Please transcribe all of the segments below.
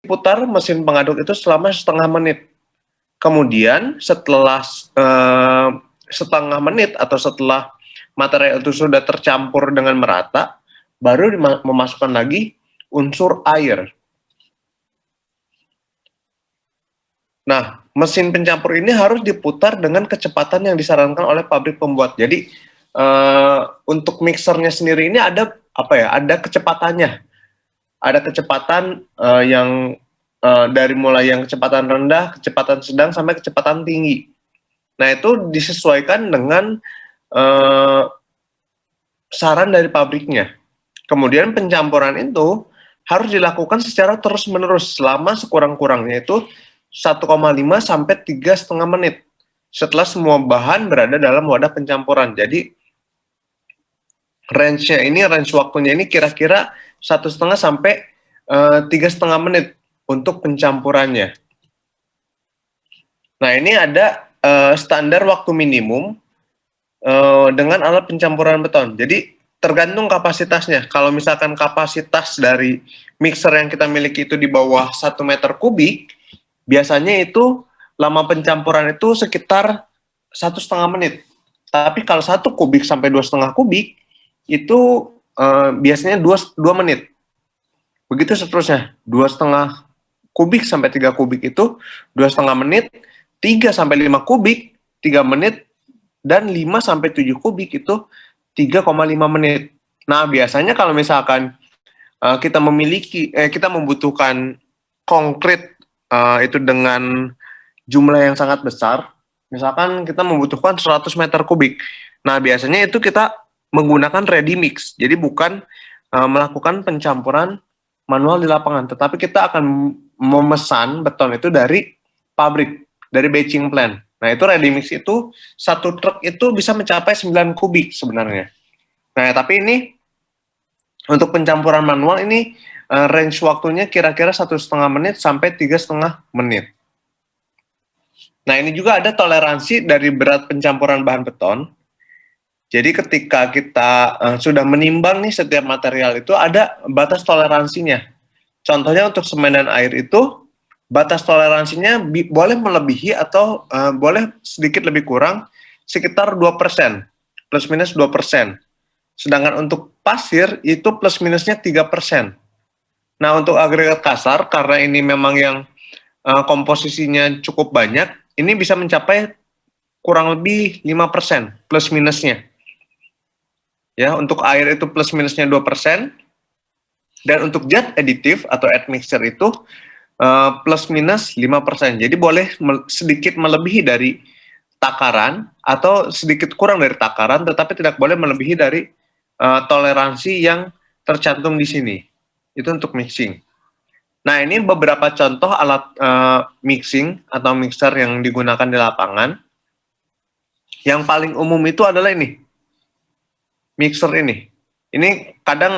diputar mesin pengaduk itu selama setengah menit. Kemudian setelah setengah menit atau setelah material itu sudah tercampur dengan merata, baru memasukkan lagi unsur air. Nah, mesin pencampur ini harus diputar dengan kecepatan yang disarankan oleh pabrik pembuat. Jadi untuk mixernya sendiri ini ada apa ya? Ada kecepatannya. Ada kecepatan yang dari mulai yang kecepatan rendah, kecepatan sedang sampai kecepatan tinggi. Nah, itu disesuaikan dengan saran dari pabriknya. Kemudian pencampuran itu harus dilakukan secara terus-menerus selama sekurang-kurangnya itu 1,5 sampai 3,5 menit setelah semua bahan berada dalam wadah pencampuran. Jadi range waktunya ini kira-kira 1,5 sampai 3,5 menit untuk pencampurannya. Nah, ini ada standar waktu minimum dengan alat pencampuran beton. Jadi tergantung kapasitasnya. Kalau misalkan kapasitas dari mixer yang kita miliki itu di bawah 1 meter kubik, biasanya itu lama pencampuran itu sekitar 1,5 menit. Tapi kalau 1 kubik sampai 2,5 kubik, itu biasanya 2 menit. Begitu seterusnya, 2,5 kubik sampai 3 kubik itu 2,5 menit, 3 sampai 5 kubik, 3 menit, dan 5 sampai 7 kubik itu 3,5 menit. Nah, biasanya kalau misalkan kita membutuhkan konkrit itu dengan jumlah yang sangat besar, misalkan kita membutuhkan 100 meter kubik. Nah, biasanya itu kita menggunakan ready mix. Jadi bukan melakukan pencampuran manual di lapangan, tetapi kita akan memesan beton itu dari pabrik, dari batching plant. Nah, itu ready mix itu satu truk itu bisa mencapai 9 kubik sebenarnya. Nah, tapi ini untuk pencampuran manual ini range waktunya kira-kira 1,5 menit sampai 3,5 menit. Nah, ini juga ada toleransi dari berat pencampuran bahan beton. Jadi ketika kita sudah menimbang nih setiap material itu ada batas toleransinya. Contohnya untuk semen dan air itu batas toleransinya boleh melebihi atau boleh sedikit lebih kurang sekitar 2%, plus minus 2%. Sedangkan untuk pasir itu plus minusnya 3%. Nah, untuk agregat kasar karena ini memang yang komposisinya cukup banyak, ini bisa mencapai kurang lebih 5% plus minusnya. Ya, untuk air itu plus minusnya 2%, dan untuk zat aditif atau admixture itu plus minus 5%. Jadi boleh sedikit melebihi dari takaran atau sedikit kurang dari takaran, tetapi tidak boleh melebihi dari toleransi yang tercantum di sini. Itu untuk mixing. Nah, ini beberapa contoh alat mixing atau mixer yang digunakan di lapangan. Yang paling umum itu adalah ini, mixer ini. Ini kadang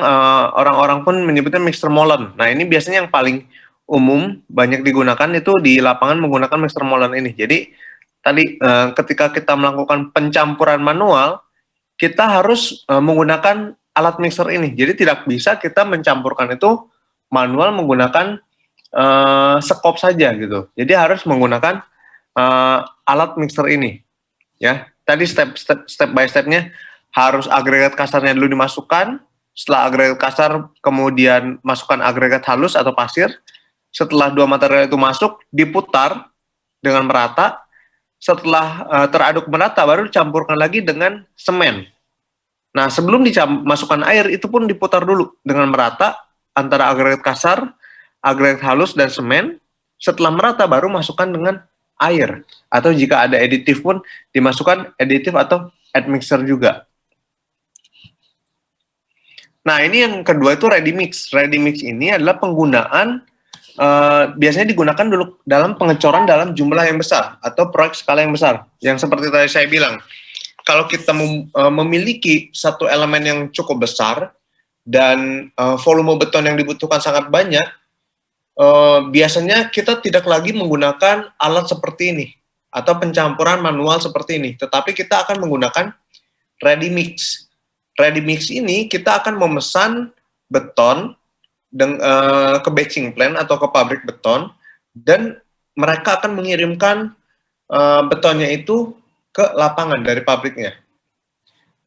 orang-orang pun menyebutnya mixer molen. Nah, ini biasanya yang paling umum banyak digunakan itu di lapangan menggunakan mixer molen ini. Jadi tadi ketika kita melakukan pencampuran manual, kita harus menggunakan alat mixer ini. Jadi tidak bisa kita mencampurkan itu manual menggunakan sekop saja gitu. Jadi harus menggunakan alat mixer ini. Ya, tadi step by stepnya harus agregat kasarnya dulu dimasukkan. Setelah agregat kasar, kemudian masukkan agregat halus atau pasir. Setelah dua material itu masuk, diputar dengan merata. Setelah teraduk merata, baru dicampurkan lagi dengan semen. Nah, sebelum dimasukkan air, itu pun diputar dulu dengan merata antara agregat kasar, agregat halus, dan semen. Setelah merata, baru masukkan dengan air. Atau jika ada aditif pun, dimasukkan aditif atau admixture juga. Nah, ini yang kedua itu ready mix. Ready mix ini adalah penggunaan biasanya digunakan dulu dalam pengecoran dalam jumlah yang besar atau proyek skala yang besar. Yang seperti tadi saya bilang, kalau kita memiliki satu elemen yang cukup besar dan volume beton yang dibutuhkan sangat banyak, biasanya kita tidak lagi menggunakan alat seperti ini atau pencampuran manual seperti ini, tetapi kita akan menggunakan ready mix. Ready mix ini kita akan memesan beton ke batching plant atau ke pabrik beton, dan mereka akan mengirimkan betonnya itu ke lapangan dari pabriknya.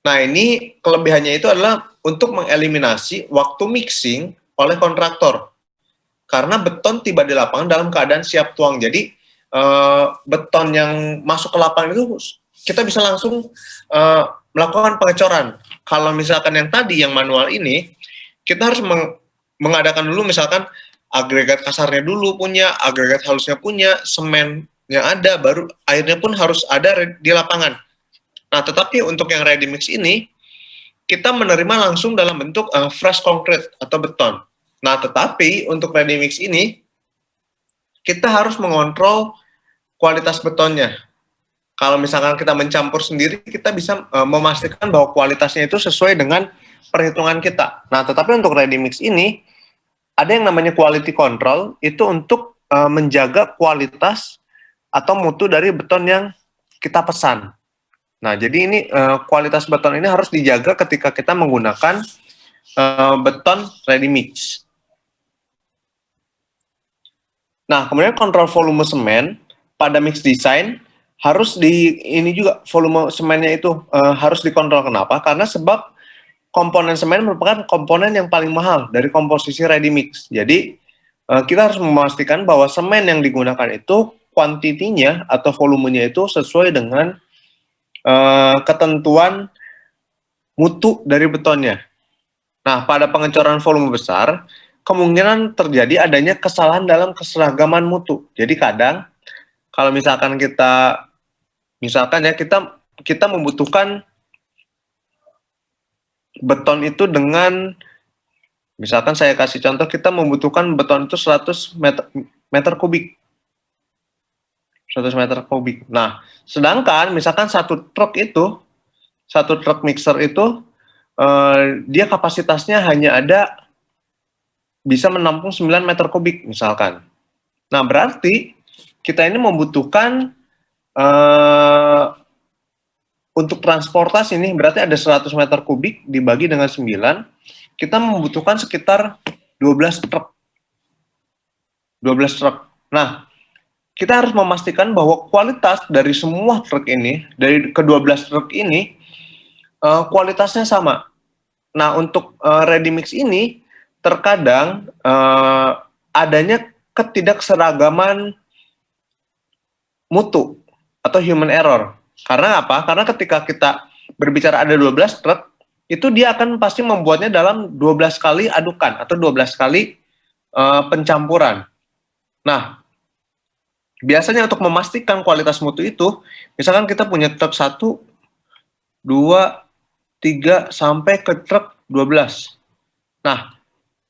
Nah, ini kelebihannya itu adalah untuk mengeliminasi waktu mixing oleh kontraktor. Karena beton tiba di lapangan dalam keadaan siap tuang. Jadi, beton yang masuk ke lapangan itu kita bisa langsung melakukan pengecoran. Kalau misalkan yang tadi, yang manual ini, kita harus mengadakan dulu misalkan agregat kasarnya dulu punya, agregat halusnya punya, semennya ada, baru airnya pun harus ada di lapangan. Nah, tetapi untuk yang ready mix ini, kita menerima langsung dalam bentuk fresh concrete atau beton. Nah, tetapi untuk ready mix ini, kita harus mengontrol kualitas betonnya. Kalau misalkan kita mencampur sendiri, kita bisa memastikan bahwa kualitasnya itu sesuai dengan perhitungan kita. Nah, tetapi untuk ready mix ini, ada yang namanya quality control, itu untuk menjaga kualitas atau mutu dari beton yang kita pesan. Nah, jadi ini kualitas beton ini harus dijaga ketika kita menggunakan beton ready mix. Nah, kemudian kontrol volume semen pada mix design harus ini juga volume semennya itu harus dikontrol. Kenapa? Karena sebab komponen semen merupakan komponen yang paling mahal dari komposisi ready mix. Jadi kita harus memastikan bahwa semen yang digunakan itu kuantitinya atau volumenya itu sesuai dengan ketentuan mutu dari betonnya. Nah, pada pengecoran volume besar, kemungkinan terjadi adanya kesalahan dalam keseragaman mutu. Jadi kadang kalau misalkan kita membutuhkan beton itu dengan, misalkan saya kasih contoh, kita membutuhkan beton itu 100 meter kubik. 100 meter kubik. Nah, sedangkan misalkan satu truk mixer itu dia kapasitasnya hanya bisa menampung 9 meter kubik misalkan. Nah, berarti kita ini membutuhkan untuk transportasi ini berarti ada 100 meter kubik dibagi dengan 9, kita membutuhkan sekitar 12 truk. 12 truk. Nah, kita harus memastikan bahwa kualitas dari semua truk ini, dari ke-12 truk ini, kualitasnya sama. Nah, untuk ready mix ini, terkadang adanya ketidakseragaman mutu atau human error. Karena apa? Karena ketika kita berbicara ada 12 truk, itu dia akan pasti membuatnya dalam 12 kali adukan atau 12 kali pencampuran. Nah, biasanya untuk memastikan kualitas mutu itu, misalkan kita punya truk 1, 2, 3, sampai ke truk 12. Nah,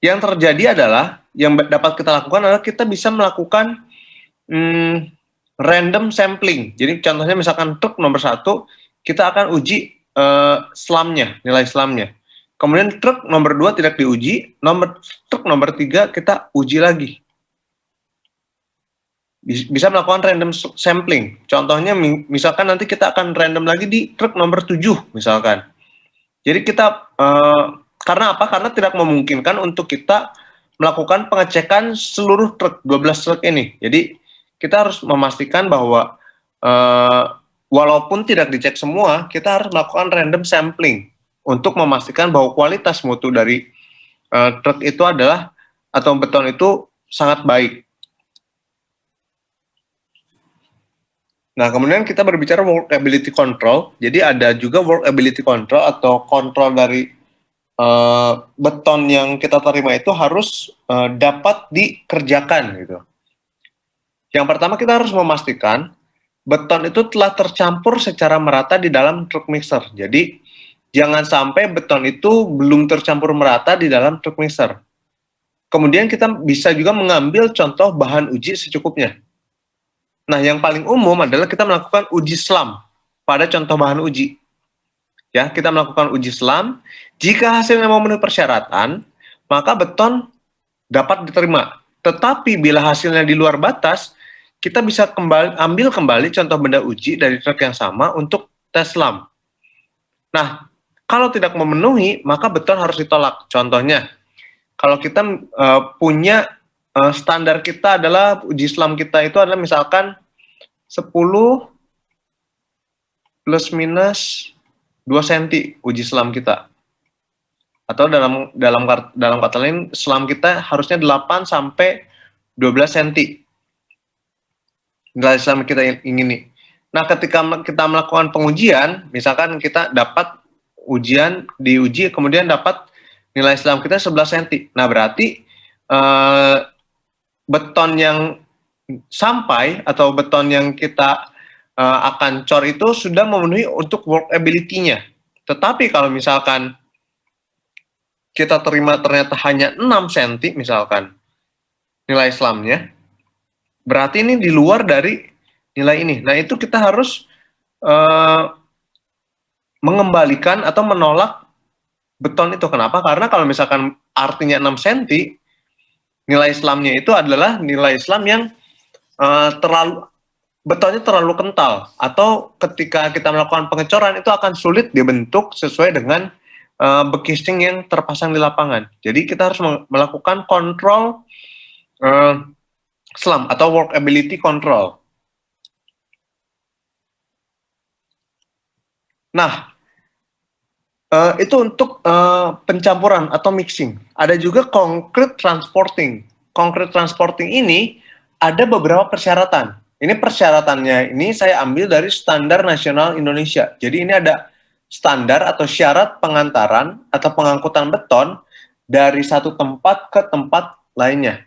yang terjadi adalah, yang dapat kita lakukan adalah kita bisa melakukan random sampling. Jadi contohnya misalkan truk nomor 1, kita akan uji slamnya, nilai slamnya. Kemudian truk nomor 2 tidak diuji, truk nomor 3 kita uji lagi. Bisa melakukan random sampling. Contohnya misalkan nanti kita akan random lagi di truk nomor 7 misalkan. Jadi kita karena apa? Karena tidak memungkinkan untuk kita melakukan pengecekan seluruh truk 12 truk ini. Jadi kita harus memastikan bahwa walaupun tidak dicek semua, kita harus melakukan random sampling untuk memastikan bahwa kualitas mutu dari truk itu adalah, atau beton itu sangat baik. Nah, kemudian kita berbicara workability control. Jadi ada juga workability control atau kontrol dari beton yang kita terima itu harus dapat dikerjakan gitu. Yang pertama kita harus memastikan beton itu telah tercampur secara merata di dalam truk mixer. Jadi jangan sampai beton itu belum tercampur merata di dalam truk mixer. Kemudian kita bisa juga mengambil contoh bahan uji secukupnya. Nah, yang paling umum adalah kita melakukan uji slam pada contoh bahan uji. Ya, kita melakukan uji slam. Jika hasilnya memenuhi persyaratan, maka beton dapat diterima. Tetapi bila hasilnya di luar batas, kita bisa ambil kembali contoh benda uji dari truk yang sama untuk tes slam. Nah, kalau tidak memenuhi, maka beton harus ditolak. Contohnya, Kalau kita punya standar kita adalah uji Islam kita itu adalah misalkan 10 plus minus 2 cm uji Islam kita. Atau dalam kata lain Islam kita harusnya 8 sampai 12 cm. Nilai Islam kita ingini. Nah, ketika kita melakukan pengujian, misalkan kita dapat diuji kemudian dapat nilai Islam kita 11 cm. Nah, berarti beton yang sampai atau beton yang kita akan cor itu sudah memenuhi untuk workability-nya. Tetapi kalau misalkan kita terima ternyata hanya 6 cm misalkan nilai Islamnya, berarti ini di luar dari nilai ini. Nah, itu kita harus mengembalikan atau menolak beton itu. Kenapa? Karena kalau misalkan artinya 6 cm, nilai Islamnya itu adalah nilai Islam yang betonnya terlalu kental, atau ketika kita melakukan pengecoran itu akan sulit dibentuk sesuai dengan bekising yang terpasang di lapangan. Jadi kita harus melakukan kontrol SLAM atau workability control. Nah, itu untuk pencampuran atau mixing. Ada juga concrete transporting. Concrete transporting ini ada beberapa persyaratan. Ini persyaratannya ini saya ambil dari Standar Nasional Indonesia. Jadi ini ada standar atau syarat pengantaran atau pengangkutan beton dari satu tempat ke tempat lainnya.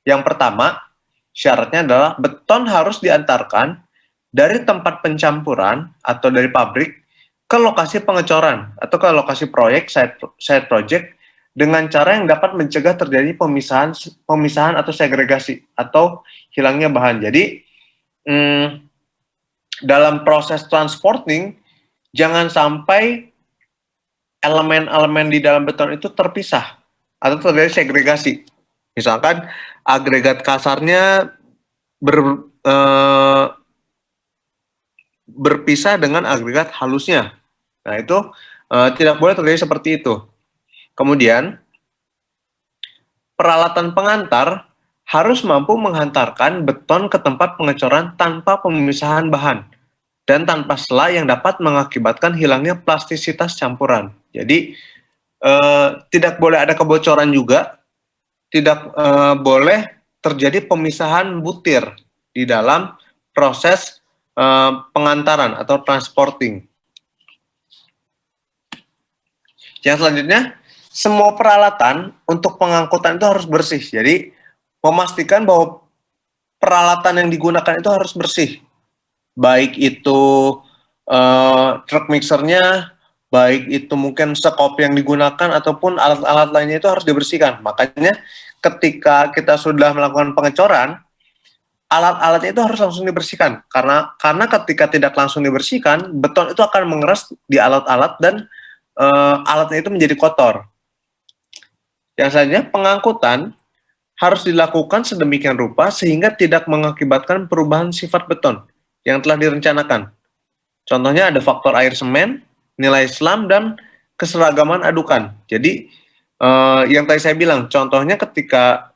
Yang pertama, syaratnya adalah beton harus diantarkan dari tempat pencampuran atau dari pabrik ke lokasi pengecoran atau ke lokasi proyek, site project, dengan cara yang dapat mencegah terjadi pemisahan atau segregasi atau hilangnya bahan. Jadi dalam proses transporting, jangan sampai elemen-elemen di dalam beton itu terpisah atau terjadi segregasi. Misalkan agregat kasarnya berpisah dengan agregat halusnya. Nah, itu tidak boleh terjadi seperti itu. Kemudian, peralatan pengantar harus mampu menghantarkan beton ke tempat pengecoran tanpa pemisahan bahan dan tanpa celah yang dapat mengakibatkan hilangnya plastisitas campuran. Jadi, tidak boleh ada kebocoran juga, tidak boleh terjadi pemisahan butir di dalam proses pengantaran atau transporting. Yang selanjutnya, semua peralatan untuk pengangkutan itu harus bersih. Jadi, memastikan bahwa peralatan yang digunakan itu harus bersih. Baik itu truck mixernya, baik itu mungkin sekop yang digunakan, ataupun alat-alat lainnya itu harus dibersihkan. Makanya ketika kita sudah melakukan pengecoran, alat-alatnya itu harus langsung dibersihkan. Karena ketika tidak langsung dibersihkan, beton itu akan mengeras di alat-alat dan alatnya itu menjadi kotor. Yang selanjutnya, pengangkutan harus dilakukan sedemikian rupa sehingga tidak mengakibatkan perubahan sifat beton yang telah direncanakan. Contohnya ada faktor air semen, nilai Islam, dan keseragaman adukan. Jadi, yang tadi saya bilang, contohnya ketika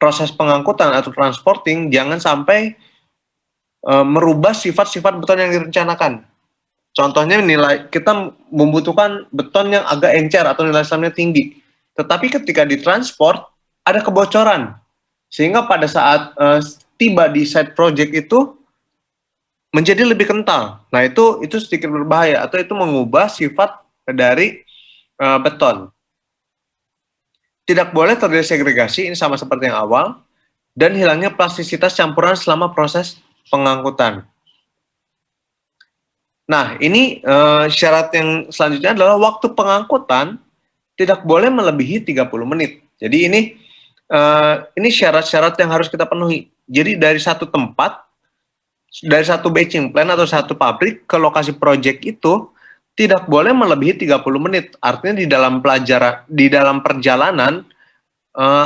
proses pengangkutan atau transporting, jangan sampai merubah sifat-sifat beton yang direncanakan. Contohnya kita membutuhkan beton yang agak encer atau nilai Islamnya tinggi. Tetapi ketika ditransport, ada kebocoran. Sehingga pada saat tiba di site project itu, menjadi lebih kental. Nah, itu sedikit berbahaya atau itu mengubah sifat dari beton. Tidak boleh terjadi segregasi, ini sama seperti yang awal, dan hilangnya plastisitas campuran selama proses pengangkutan. Nah, ini syarat yang selanjutnya adalah waktu pengangkutan tidak boleh melebihi 30 menit. Jadi ini syarat-syarat yang harus kita penuhi. Jadi dari satu tempat, dari satu batching plant atau satu pabrik ke lokasi project itu tidak boleh melebihi 30 menit. Artinya di dalam perjalanan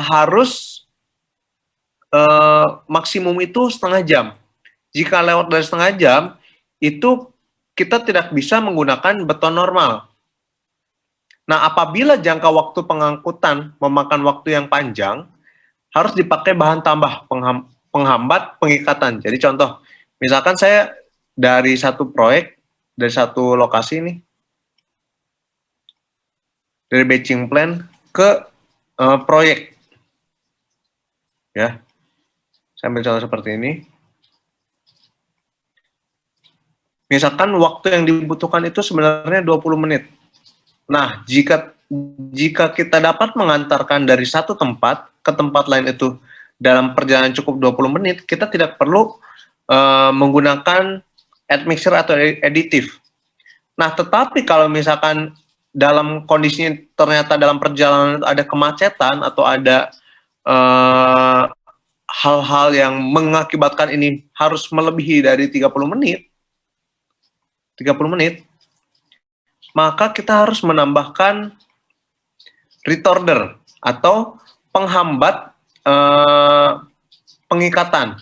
harus maksimum itu setengah jam. Jika lewat dari setengah jam, itu kita tidak bisa menggunakan beton normal. Nah, apabila jangka waktu pengangkutan memakan waktu yang panjang, harus dipakai bahan tambah penghambat pengikatan. Jadi contoh, misalkan saya dari satu proyek, dari satu lokasi nih, dari batching plan ke proyek, ya. Saya ambil contoh seperti ini. Misalkan waktu yang dibutuhkan itu sebenarnya 20 menit. Nah, jika kita dapat mengantarkan dari satu tempat ke tempat lain itu dalam perjalanan cukup 20 menit, kita tidak perlu menggunakan admixture atau additive. Nah, tetapi kalau misalkan dalam kondisinya ternyata dalam perjalanan ada kemacetan atau ada hal-hal yang mengakibatkan ini harus melebihi dari 30 menit, maka kita harus menambahkan retarder atau penghambat pengikatan.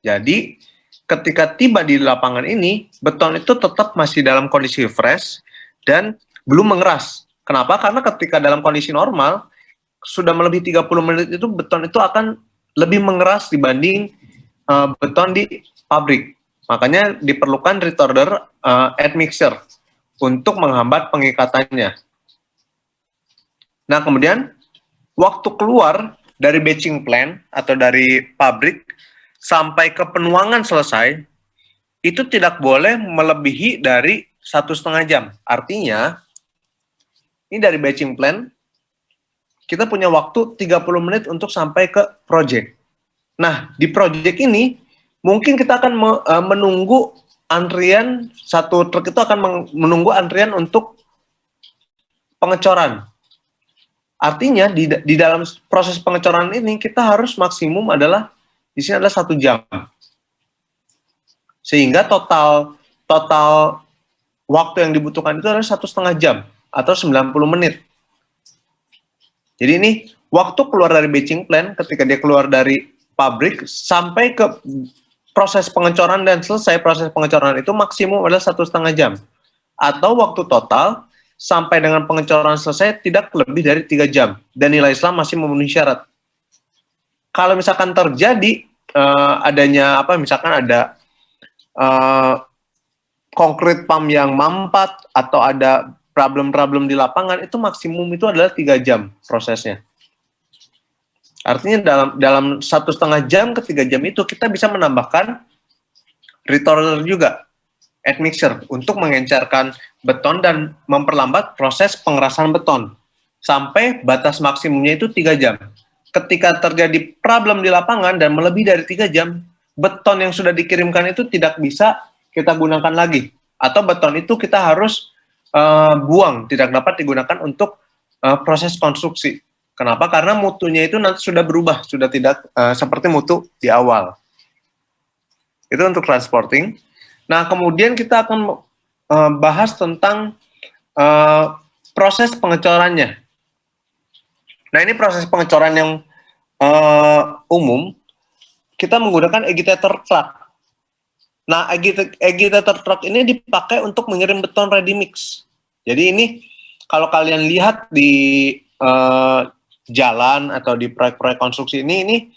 Jadi ketika tiba di lapangan ini, beton itu tetap masih dalam kondisi fresh dan belum mengeras. Kenapa? Karena ketika dalam kondisi normal, sudah melebihi 30 menit itu beton itu akan lebih mengeras dibanding beton di pabrik. Makanya diperlukan retarder admixture untuk menghambat pengikatannya. Nah, kemudian waktu keluar dari batching plant atau dari pabrik sampai ke penuangan selesai, itu tidak boleh melebihi dari 1,5 jam. Artinya, ini dari batching plant, kita punya waktu 30 menit untuk sampai ke project. Nah, di project ini, mungkin kita akan menunggu antrian, satu truk itu akan menunggu antrian untuk pengecoran. Artinya di dalam proses pengecoran ini kita harus maksimum adalah di sini adalah 1 jam. Sehingga total waktu yang dibutuhkan itu adalah 1,5 jam atau 90 menit. Jadi ini waktu keluar dari batching plant ketika dia keluar dari pabrik sampai ke proses pengecoran dan selesai proses pengecoran itu maksimum adalah 1,5 jam. Atau waktu total sampai dengan pengecoran selesai tidak lebih dari 3 jam dan nilai Islam masih memenuhi syarat. Kalau misalkan terjadi adanya misalkan ada konkret pump yang mampat atau ada problem-problem di lapangan, itu maksimum itu adalah 3 jam prosesnya. Artinya dalam 1,5 jam ke 3 jam itu kita bisa menambahkan retarder juga, admixture, untuk mengencerkan beton dan memperlambat proses pengerasan beton sampai batas maksimumnya itu 3 jam. Ketika terjadi problem di lapangan dan melebihi dari 3 jam, beton yang sudah dikirimkan itu tidak bisa kita gunakan lagi, atau beton itu kita harus buang, tidak dapat digunakan untuk proses konstruksi. Kenapa? Karena mutunya itu nanti sudah berubah, sudah tidak seperti mutu di awal. Itu untuk transporting. Nah, kemudian kita akan bahas tentang proses pengecorannya. Nah, ini proses pengecoran yang umum, kita menggunakan agitator truck. Nah, agitator truck ini dipakai untuk mengirim beton ready mix. Jadi ini kalau kalian lihat di jalan atau di proyek-proyek konstruksi ini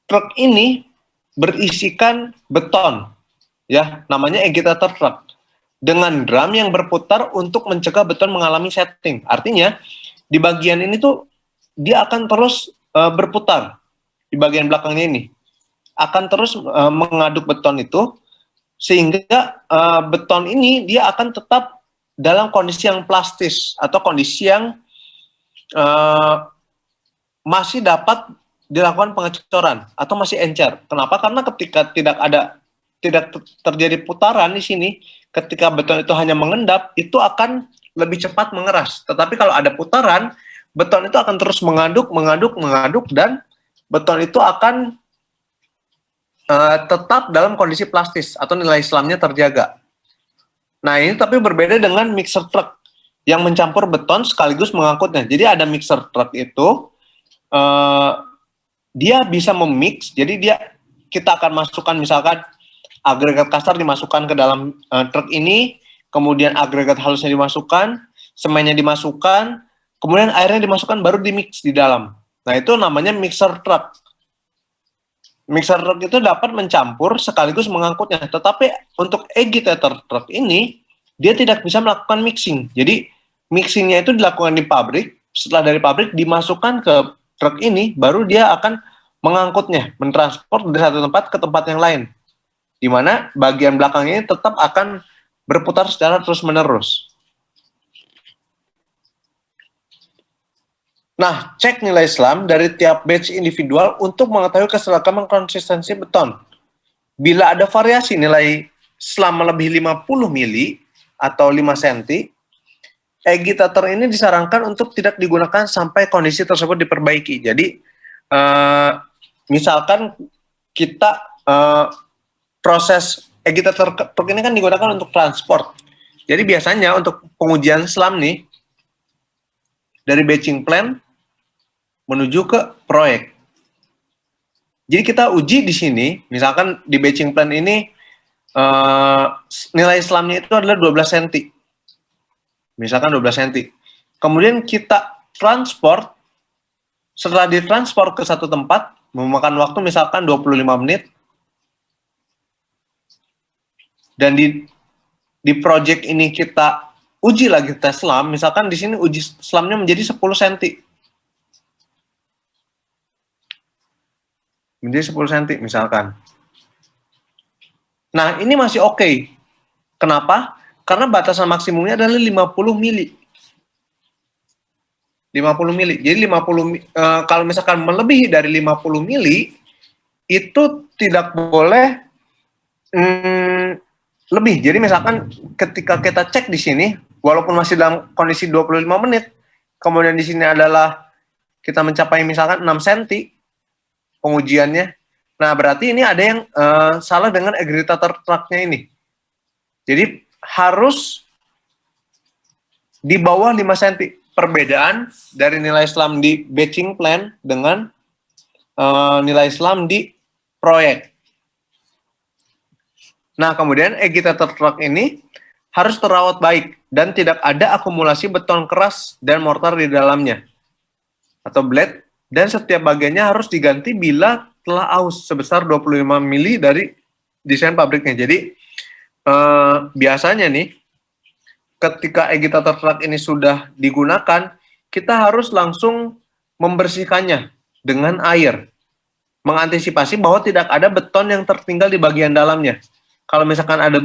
truk ini berisikan beton, ya, namanya agitator truck, dengan drum yang berputar untuk mencegah beton mengalami setting. Artinya di bagian ini tuh dia akan terus berputar di bagian belakangnya ini, akan terus mengaduk beton itu sehingga beton ini dia akan tetap dalam kondisi yang plastis atau kondisi yang masih dapat dilakukan pengecoran atau masih encer. Kenapa? Karena ketika tidak terjadi putaran di sini, ketika beton itu hanya mengendap, itu akan lebih cepat mengeras. Tetapi kalau ada putaran, beton itu akan terus mengaduk dan beton itu akan tetap dalam kondisi plastis atau nilai Islamnya terjaga. Nah, ini tapi berbeda dengan mixer truck yang mencampur beton sekaligus mengangkutnya. Jadi ada mixer truck itu dia bisa memix, jadi kita akan masukkan misalkan agregat kasar dimasukkan ke dalam truk ini, kemudian agregat halusnya dimasukkan, semennya dimasukkan, kemudian airnya dimasukkan baru dimix di dalam. Nah, itu namanya mixer truck. Mixer truck itu dapat mencampur sekaligus mengangkutnya. Tetapi untuk agitator truck ini, dia tidak bisa melakukan mixing. Jadi, mixingnya itu dilakukan di pabrik. Setelah dari pabrik, dimasukkan ke truk ini, baru dia akan mengangkutnya, mentransport dari satu tempat ke tempat yang lain. Di mana bagian belakangnya tetap akan berputar secara terus-menerus. Nah, cek nilai SLAM dari tiap batch individual untuk mengetahui keseragaman konsistensi beton. Bila ada variasi nilai SLAM melebihi 50 mili atau 5 cm, agitator ini disarankan untuk tidak digunakan sampai kondisi tersebut diperbaiki. Jadi, misalkan kita proses agitator truk ini kan digunakan untuk transport. Jadi biasanya untuk pengujian SLAM nih, dari batching plan menuju ke proyek. Jadi kita uji di sini, misalkan di batching plan ini nilai SLAM-nya itu adalah 12 cm. Misalkan 12 cm. Kemudian kita transport, setelah ditransport ke satu tempat, memakan waktu misalkan 25 menit, dan di project ini kita uji lagi tes SLAM, misalkan di sini uji SLAM-nya menjadi 10 cm. Menjadi 10 cm misalkan. Nah, ini masih oke. Kenapa? Karena batasan maksimumnya adalah 50 mili. 50 mili. Jadi 50 kalau misalkan melebihi dari 50 mili itu tidak boleh lebih. Jadi misalkan ketika kita cek di sini walaupun masih dalam kondisi 25 menit, kemudian di sini adalah kita mencapai misalkan 6 cm pengujiannya. Nah, berarti ini ada yang salah dengan agitator truck-nya ini. Jadi harus di bawah 5 cm. Perbedaan dari nilai SLAM di batching plan dengan nilai SLAM di proyek. Nah, kemudian agitator truck ini harus terawat baik dan tidak ada akumulasi beton keras dan mortar di dalamnya atau blade, dan setiap bagiannya harus diganti bila telah aus sebesar 25 mili dari desain pabriknya. Jadi biasanya nih ketika agitator truck ini sudah digunakan, kita harus langsung membersihkannya dengan air, mengantisipasi bahwa tidak ada beton yang tertinggal di bagian dalamnya. Kalau misalkan ada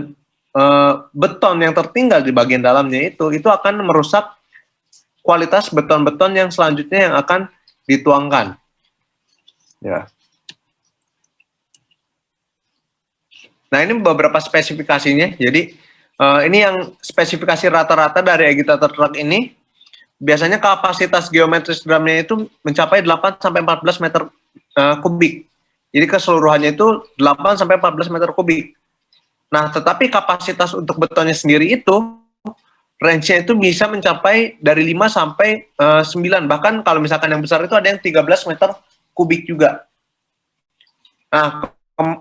beton yang tertinggal di bagian dalamnya itu akan merusak kualitas beton-beton yang selanjutnya yang akan dituangkan. Ya. Nah, ini beberapa spesifikasinya. Jadi ini yang spesifikasi rata-rata dari agitator truck ini. Biasanya kapasitas geometris drumnya itu mencapai 8 sampai 14 meter kubik. Jadi keseluruhannya itu 8 sampai 14 meter kubik. Nah, tetapi kapasitas untuk betonnya sendiri itu range-nya itu bisa mencapai dari 5 sampai 9. Bahkan kalau misalkan yang besar itu ada yang 13 meter kubik juga. Nah,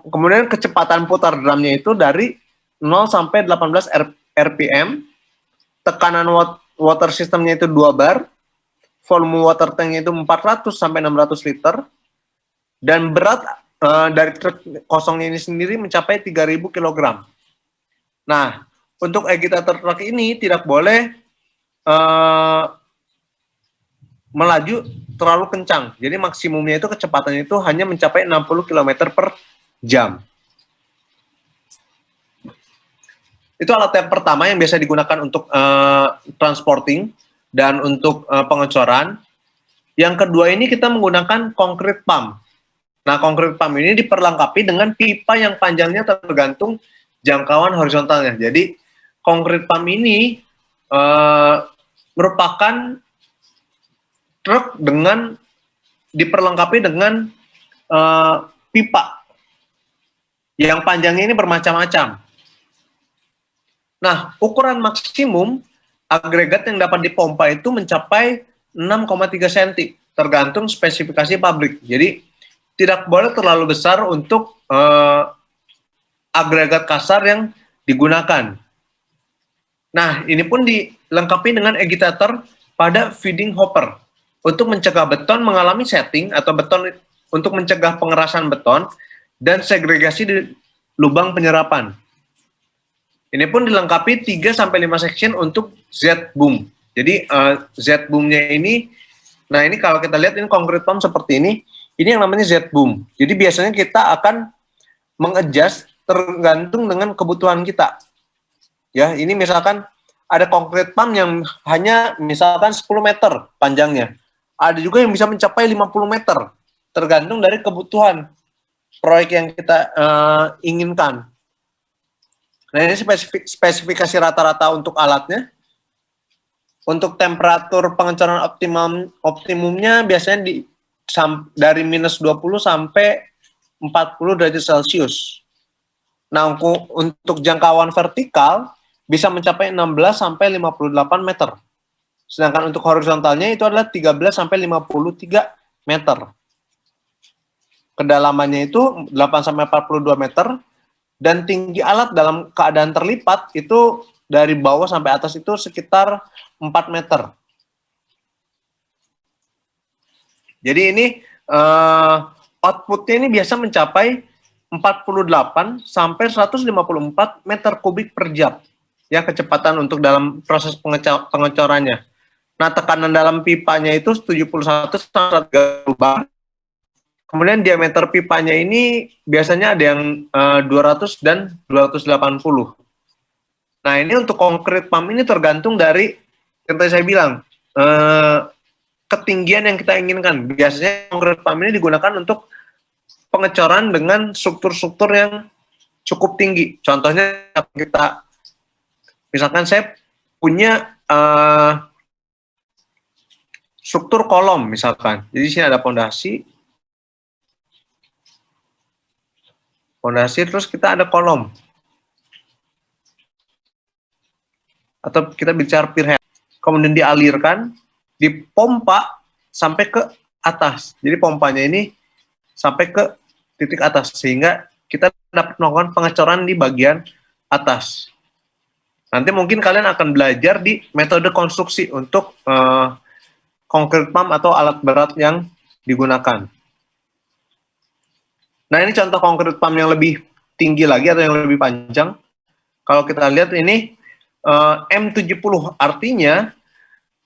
kemudian kecepatan putar drumnya itu dari 0 sampai 18 RPM, tekanan water systemnya itu 2 bar, volume water tanknya itu 400 sampai 600 liter, dan berat dari truk kosongnya ini sendiri mencapai 3.000 kg. Nah, untuk agitator truck ini tidak boleh melaju terlalu kencang. Jadi maksimumnya itu kecepatannya itu hanya mencapai 60 km per jam. Itu alat yang pertama yang biasa digunakan untuk transporting dan untuk pengecoran. Yang kedua ini kita menggunakan concrete pump. Nah, concrete pump ini diperlengkapi dengan pipa yang panjangnya tergantung jangkauan horizontalnya. Jadi, concrete pump ini merupakan truk dengan diperlengkapi dengan pipa yang panjangnya ini bermacam-macam. Nah, ukuran maksimum agregat yang dapat dipompa itu mencapai 6,3 cm, tergantung spesifikasi pabrik. Jadi, tidak boleh terlalu besar untuk agregat kasar yang digunakan. Nah, ini pun dilengkapi dengan agitator pada feeding hopper untuk mencegah beton mengalami setting atau beton untuk mencegah pengerasan beton dan segregasi di lubang penyerapan. Ini pun dilengkapi 3-5 section untuk Z-boom. Jadi Z-boomnya ini, nah ini kalau kita lihat ini concrete pump seperti ini yang namanya Z-boom. Jadi biasanya kita akan mengadjust tergantung dengan kebutuhan kita. Ya, ini misalkan ada concrete pump yang hanya misalkan 10 meter panjangnya. Ada juga yang bisa mencapai 50 meter, tergantung dari kebutuhan proyek yang kita inginkan. Nah, ini spesifikasi rata-rata untuk alatnya. Untuk temperatur pengecoran optimumnya biasanya dari minus 20 sampai 40 derajat Celcius. Nah, untuk jangkauan vertikal bisa mencapai 16 sampai 58 meter. Sedangkan untuk horizontalnya itu adalah 13 sampai 53 meter. Kedalamannya itu 8 sampai 42 meter dan tinggi alat dalam keadaan terlipat itu dari bawah sampai atas itu sekitar 4 meter. Jadi ini outputnya ini biasa mencapai 48 sampai 154 meter kubik per jam. Ya, kecepatan untuk dalam proses pengecorannya. Nah, tekanan dalam pipanya itu 71 sampai 130 bar. Kemudian diameter pipanya ini biasanya ada yang 200 dan 280. Nah, ini untuk concrete pump ini tergantung dari yang tadi saya bilang, ketinggian yang kita inginkan. Biasanya concrete pump ini digunakan untuk pengecoran dengan struktur-struktur yang cukup tinggi. Contohnya kita, misalkan saya punya struktur kolom misalkan. Jadi sini ada pondasi, terus kita ada kolom. Atau kita bicara pier head. Kemudian dialirkan, dipompa sampai ke atas. Jadi pompanya ini sampai ke titik atas sehingga kita dapat melakukan pengecoran di bagian atas. Nanti mungkin kalian akan belajar di metode konstruksi untuk concrete pump atau alat berat yang digunakan. Nah, ini contoh concrete pump yang lebih tinggi lagi atau yang lebih panjang. Kalau kita lihat ini M70, artinya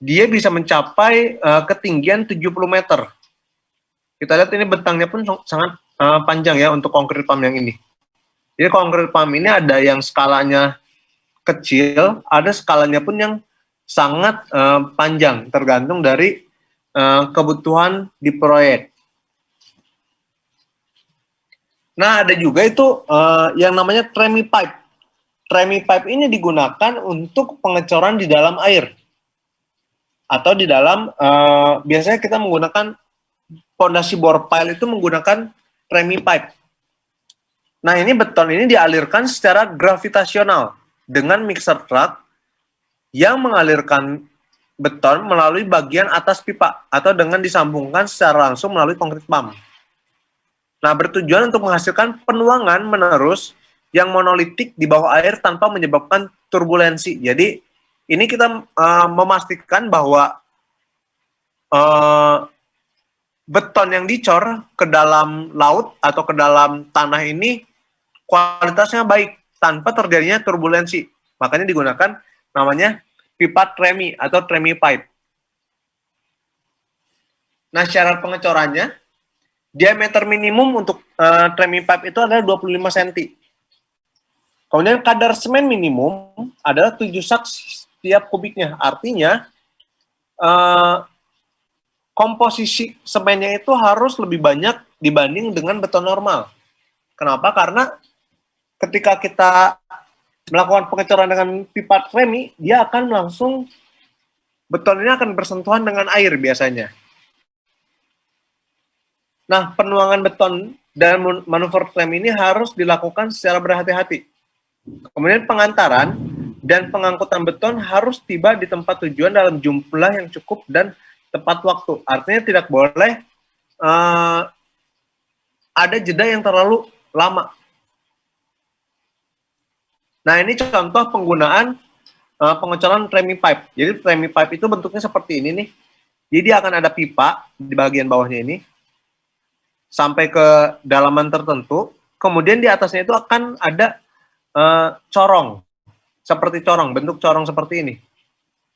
dia bisa mencapai ketinggian 70 meter. Kita lihat ini bentangnya pun sangat panjang ya untuk concrete pump yang ini. Jadi concrete pump ini ada yang skalanya kecil, ada skalanya pun yang sangat panjang, tergantung dari kebutuhan di proyek. Nah, ada juga itu yang namanya tremie pipe. Tremie pipe ini digunakan untuk pengecoran di dalam air. Atau di dalam, biasanya kita menggunakan fondasi bore pile itu menggunakan tremie pipe. Nah, ini beton ini dialirkan secara gravitasional dengan mixer truck yang mengalirkan beton melalui bagian atas pipa atau dengan disambungkan secara langsung melalui concrete pump. Nah, bertujuan untuk menghasilkan penuangan menerus yang monolitik di bawah air tanpa menyebabkan turbulensi. Jadi, ini kita memastikan bahwa beton yang dicor ke dalam laut atau ke dalam tanah ini kualitasnya baik tanpa terjadinya turbulensi. Makanya digunakan namanya pipa tremie atau tremie pipe. Nah, syarat pengecorannya, diameter minimum untuk tremie pipe itu adalah 25 cm. Kemudian kadar semen minimum adalah 7 sak setiap kubiknya. Artinya, komposisi semennya itu harus lebih banyak dibanding dengan beton normal. Kenapa? Karena ketika kita melakukan pengecoran dengan pipa tremie, dia akan langsung, beton ini akan bersentuhan dengan air biasanya. Nah, penuangan beton dan manuver tremie ini harus dilakukan secara berhati-hati. Kemudian pengantaran dan pengangkutan beton harus tiba di tempat tujuan dalam jumlah yang cukup dan tepat waktu. Artinya tidak boleh ada jeda yang terlalu lama. Nah, ini contoh penggunaan pengecoran tremie pipe. Jadi tremie pipe itu bentuknya seperti ini nih. Jadi akan ada pipa di bagian bawahnya ini sampai ke dalaman tertentu. Kemudian di atasnya itu akan ada corong, seperti corong, bentuk corong seperti ini.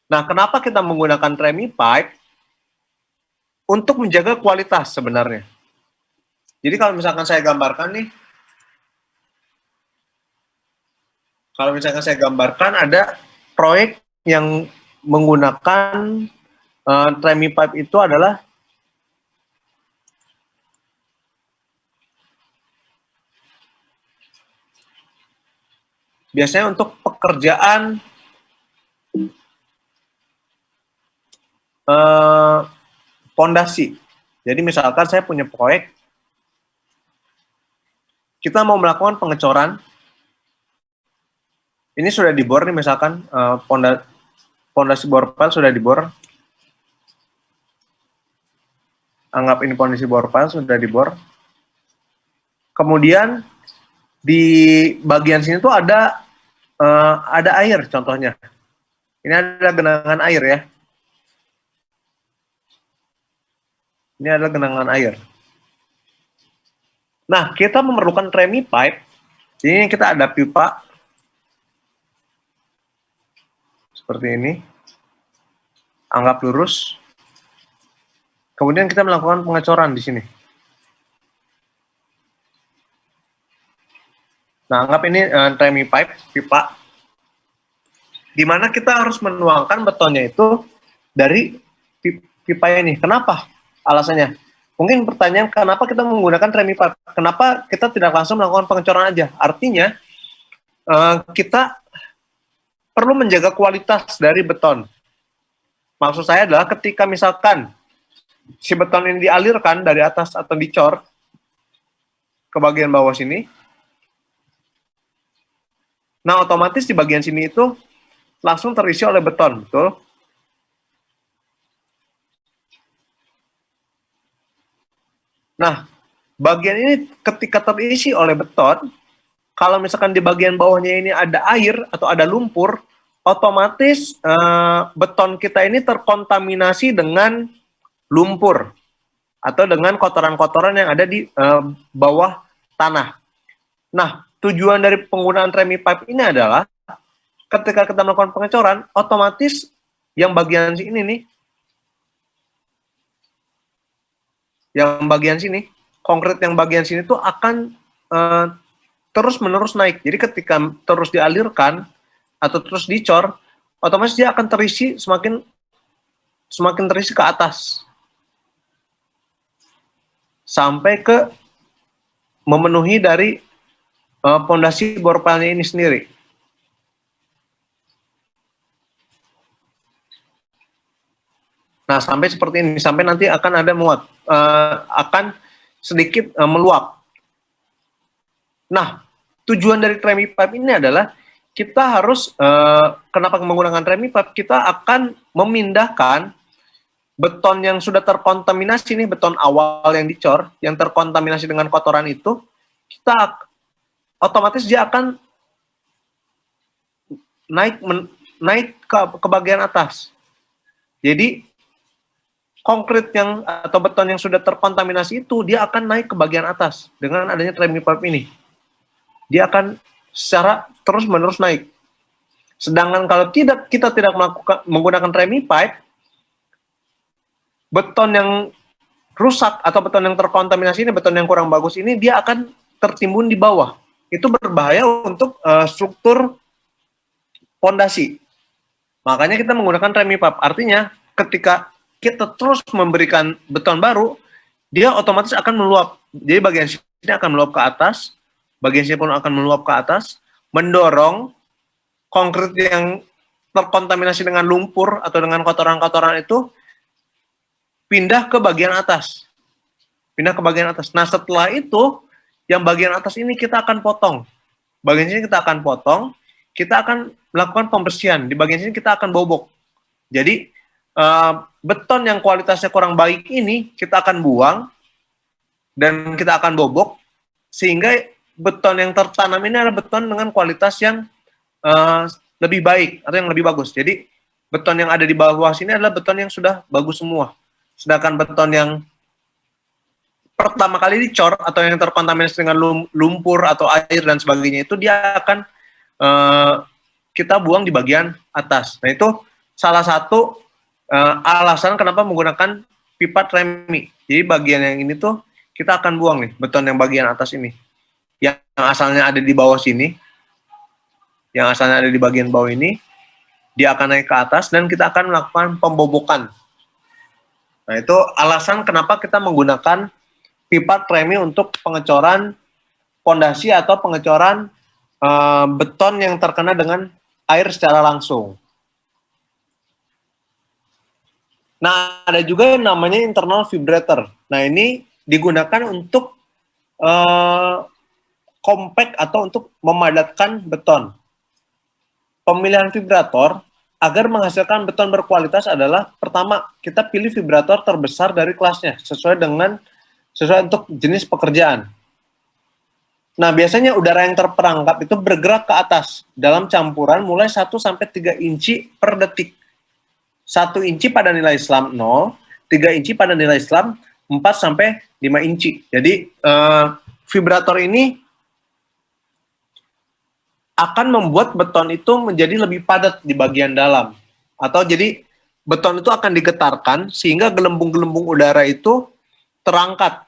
Nah, kenapa kita menggunakan tremie pipe? Untuk menjaga kualitas sebenarnya. Jadi kalau misalkan saya gambarkan nih, kalau misalkan saya gambarkan ada proyek yang menggunakan tremie pipe itu adalah biasanya untuk pekerjaan pondasi. Jadi misalkan saya punya proyek, kita mau melakukan pengecoran, ini sudah dibor nih misalkan pondasi borpel sudah dibor, anggap ini pondasi borpel sudah dibor. Kemudian di bagian sini tuh ada air contohnya. Ini ada genangan air ya. Ini adalah genangan air. Nah, kita memerlukan tremie pipe. Jadi kita ada pipa seperti ini. Anggap lurus. Kemudian kita melakukan pengecoran di sini. Nah, anggap ini tremie pipe, pipa. Di mana kita harus menuangkan betonnya itu dari pipa ini. Kenapa? Alasannya. Mungkin pertanyaan, kenapa kita menggunakan tremie pipe? Kenapa kita tidak langsung melakukan pengecoran aja? Artinya, kita perlu menjaga kualitas dari beton. Maksud saya adalah ketika misalkan si beton ini dialirkan dari atas atau dicor ke bagian bawah sini, nah otomatis di bagian sini itu langsung terisi oleh beton, betul? Nah, bagian ini ketika terisi oleh beton, kalau misalkan di bagian bawahnya ini ada air atau ada lumpur, otomatis beton kita ini terkontaminasi dengan lumpur atau dengan kotoran-kotoran yang ada di bawah tanah. Nah, tujuan dari penggunaan tremie pipe ini adalah ketika kita melakukan pengecoran, otomatis yang bagian ini nih, yang bagian sini, konkret yang bagian sini tuh akan terus-menerus naik. Jadi ketika terus dialirkan atau terus dicor, otomatis dia akan terisi semakin terisi ke atas. Sampai ke memenuhi dari pondasi borpelnya ini sendiri. Nah, sampai seperti ini, sampai nanti akan ada muat, akan sedikit meluap. Nah, tujuan dari tremie pipe ini adalah kita harus, kenapa menggunakan tremie pipe, kita akan memindahkan beton yang sudah terkontaminasi nih, beton awal yang dicor, yang terkontaminasi dengan kotoran itu, kita otomatis dia akan naik ke bagian atas. Jadi konkret yang atau beton yang sudah terkontaminasi itu dia akan naik ke bagian atas dengan adanya tremie pipe ini. Dia akan secara terus-menerus naik. Sedangkan kalau kita tidak menggunakan tremie pipe, beton yang rusak atau beton yang terkontaminasi ini, beton yang kurang bagus ini, dia akan tertimbun di bawah. Itu berbahaya untuk struktur pondasi. Makanya kita menggunakan tremie pipe. Artinya ketika kita terus memberikan beton baru, dia otomatis akan meluap. Jadi bagian sini akan meluap ke atas, bagian sini pun akan meluap ke atas, mendorong konkret yang terkontaminasi dengan lumpur atau dengan kotoran-kotoran itu pindah ke bagian atas. Pindah ke bagian atas. Nah, setelah itu, yang bagian atas ini kita akan potong. Bagian sini kita akan potong, kita akan melakukan pembersihan. Di bagian sini kita akan bobok. Jadi, beton yang kualitasnya kurang baik ini kita akan buang dan kita akan bobok sehingga beton yang tertanam ini adalah beton dengan kualitas yang lebih baik atau yang lebih bagus. Jadi beton yang ada di bawah sini adalah beton yang sudah bagus semua. Sedangkan beton yang pertama kali dicor atau yang terkontaminasi dengan lumpur atau air dan sebagainya itu dia akan kita buang di bagian atas. Nah itu salah satu alasan kenapa menggunakan pipa tremi. Jadi bagian yang ini tuh kita akan buang nih, beton yang bagian atas ini. Yang asalnya ada di bawah sini, yang asalnya ada di bagian bawah ini, dia akan naik ke atas dan kita akan melakukan pembobokan. Nah itu alasan kenapa kita menggunakan pipa tremi untuk pengecoran pondasi atau pengecoran beton yang terkena dengan air secara langsung. Nah, ada juga yang namanya internal vibrator. Nah, ini digunakan untuk compact atau untuk memadatkan beton. Pemilihan vibrator agar menghasilkan beton berkualitas adalah pertama, kita pilih vibrator terbesar dari kelasnya sesuai untuk jenis pekerjaan. Nah, biasanya udara yang terperangkap itu bergerak ke atas dalam campuran mulai 1 sampai 3 inci per detik. 1 inci pada nilai Islam 0, 3 inci pada nilai Islam 4 sampai 5 inci. Jadi vibrator ini akan membuat beton itu menjadi lebih padat di bagian dalam. Atau jadi beton itu akan digetarkan sehingga gelembung-gelembung udara itu terangkat.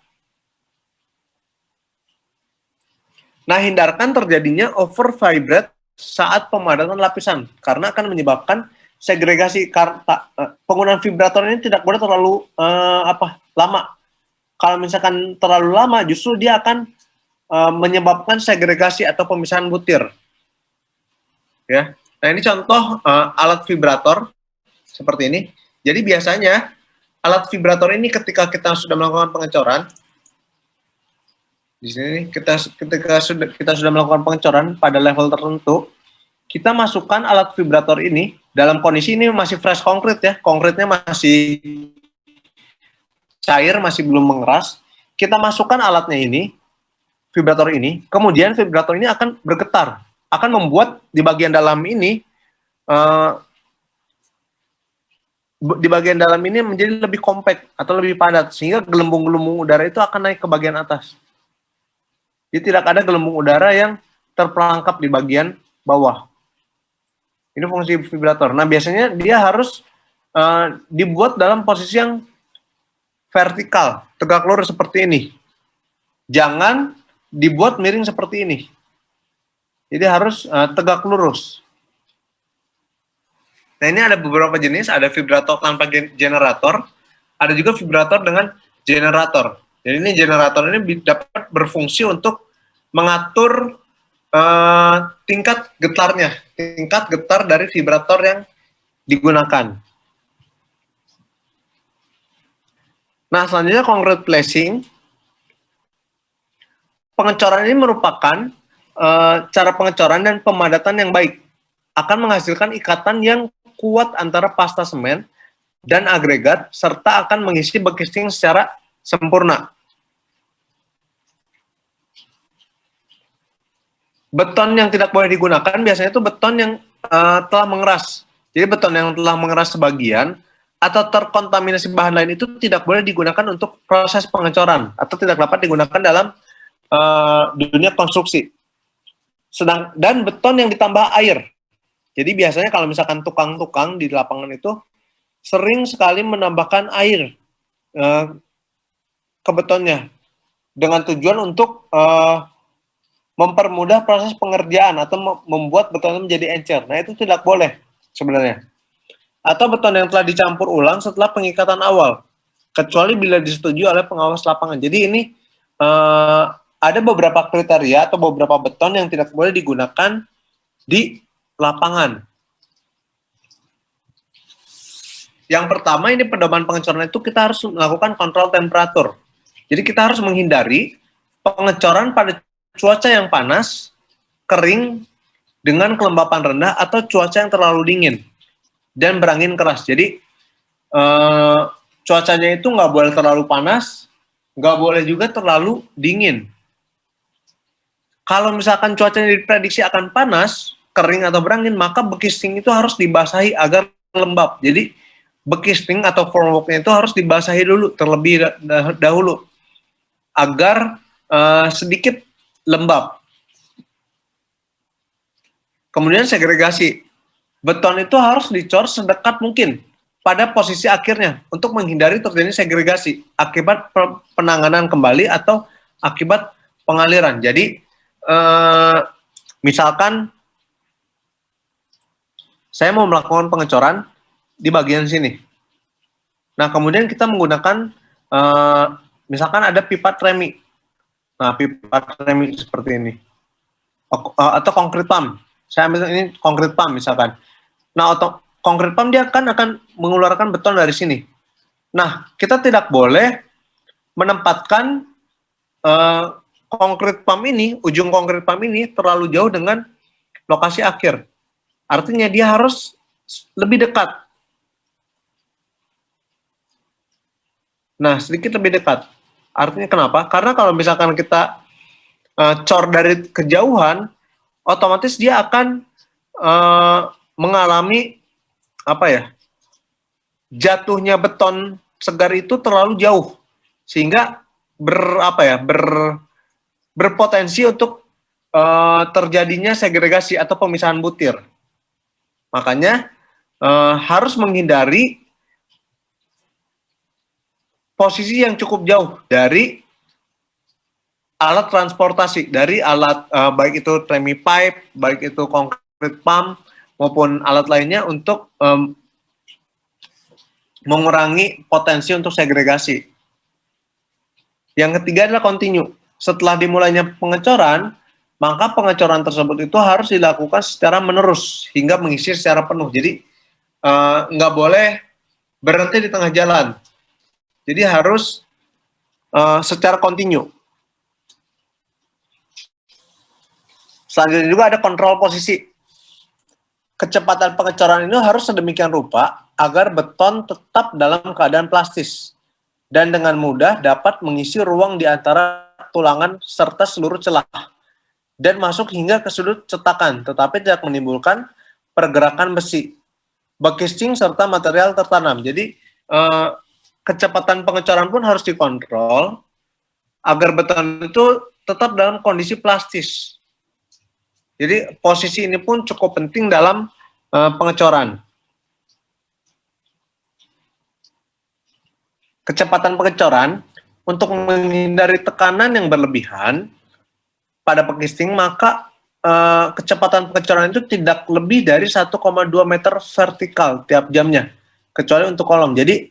Nah, hindarkan terjadinya over vibrate saat pemadatan lapisan karena akan menyebabkan segregasi. Penggunaan vibrator ini tidak boleh terlalu lama. Kalau misalkan terlalu lama, justru dia akan menyebabkan segregasi atau pemisahan butir. Ya, nah ini contoh alat vibrator seperti ini. Jadi biasanya alat vibrator ini ketika kita sudah melakukan pengecoran, di sini ketika kita sudah melakukan pengecoran pada level tertentu, kita masukkan alat vibrator ini dalam kondisi ini masih fresh konkrit ya, konkritnya masih cair, masih belum mengeras. Kita masukkan alatnya ini, vibrator ini, kemudian vibrator ini akan bergetar, akan membuat di bagian dalam ini menjadi lebih kompak atau lebih padat sehingga gelembung-gelembung udara itu akan naik ke bagian atas. Jadi tidak ada gelembung udara yang terperangkap di bagian bawah. Ini fungsi vibrator. Nah, biasanya dia harus dibuat dalam posisi yang vertikal, tegak lurus seperti ini. Jangan dibuat miring seperti ini. Jadi harus tegak lurus. Nah, ini ada beberapa jenis, ada vibrator tanpa generator, ada juga vibrator dengan generator. Jadi ini generator ini dapat berfungsi untuk mengatur tingkat getarnya, tingkat getar dari vibrator yang digunakan. Nah, selanjutnya concrete placing. Pengecoran ini merupakan cara pengecoran dan pemadatan yang baik. Akan menghasilkan ikatan yang kuat antara pasta semen dan agregat, serta akan mengisi casing secara sempurna. Beton yang tidak boleh digunakan biasanya itu beton yang telah mengeras. Jadi beton yang telah mengeras sebagian atau terkontaminasi bahan lain itu tidak boleh digunakan untuk proses pengecoran atau tidak dapat digunakan dalam dunia konstruksi. Dan beton yang ditambah air. Jadi biasanya kalau misalkan tukang-tukang di lapangan itu sering sekali menambahkan air ke betonnya dengan tujuan untuk mempermudah proses pengerjaan atau membuat beton menjadi encer. Nah, itu tidak boleh sebenarnya. Atau beton yang telah dicampur ulang setelah pengikatan awal, kecuali bila disetujui oleh pengawas lapangan. Jadi ini ada beberapa kriteria atau beberapa beton yang tidak boleh digunakan di lapangan. Yang pertama, ini pedoman pengecoran itu kita harus melakukan kontrol temperatur. Jadi kita harus menghindari pengecoran pada cuaca yang panas, kering, dengan kelembapan rendah, atau cuaca yang terlalu dingin dan berangin keras. Jadi cuacanya itu nggak boleh terlalu panas, nggak boleh juga terlalu dingin. Kalau misalkan cuacanya diprediksi akan panas, kering atau berangin, maka bekisting itu harus dibasahi agar lembab. Jadi bekisting atau formworknya itu harus dibasahi dulu terlebih dahulu agar sedikit lembab. Kemudian segregasi. Beton itu harus dicor sedekat mungkin pada posisi akhirnya untuk menghindari terjadi segregasi akibat penanganan kembali atau akibat pengaliran. Jadi misalkan saya mau melakukan pengecoran di bagian sini. Nah, kemudian kita menggunakan misalkan ada pipa tremi. Nah, pipa tremi seperti ini. Atau concrete pump. Saya ambil ini concrete pump misalkan. Nah, concrete pump dia akan mengeluarkan beton dari sini. Nah, kita tidak boleh menempatkan concrete pump ini, ujung concrete pump ini terlalu jauh dengan lokasi akhir. Artinya dia harus lebih dekat. Nah, sedikit lebih dekat. Artinya kenapa? Karena kalau misalkan kita cor dari kejauhan, otomatis dia akan mengalami jatuhnya beton segar itu terlalu jauh, sehingga berpotensi untuk terjadinya segregasi atau pemisahan butir. Makanya harus menghindari posisi yang cukup jauh dari alat transportasi, dari alat baik itu tremi pipe, baik itu concrete pump maupun alat lainnya untuk mengurangi potensi untuk segregasi. Yang ketiga adalah continue. Setelah dimulainya pengecoran, maka pengecoran tersebut itu harus dilakukan secara menerus hingga mengisi secara penuh. Jadi nggak boleh berhenti di tengah jalan. Jadi harus secara continue. Selanjutnya juga ada kontrol posisi. Kecepatan pengecoran ini harus sedemikian rupa agar beton tetap dalam keadaan plastis dan dengan mudah dapat mengisi ruang di antara tulangan serta seluruh celah dan masuk hingga ke sudut cetakan, tetapi tidak menimbulkan pergerakan besi, bekisting, serta material tertanam. Jadi kecepatan pengecoran pun harus dikontrol agar beton itu tetap dalam kondisi plastis. Jadi posisi ini pun cukup penting dalam pengecoran. Kecepatan pengecoran untuk menghindari tekanan yang berlebihan pada bekisting, maka kecepatan pengecoran itu tidak lebih dari 1,2 meter vertikal tiap jamnya, kecuali untuk kolom. Jadi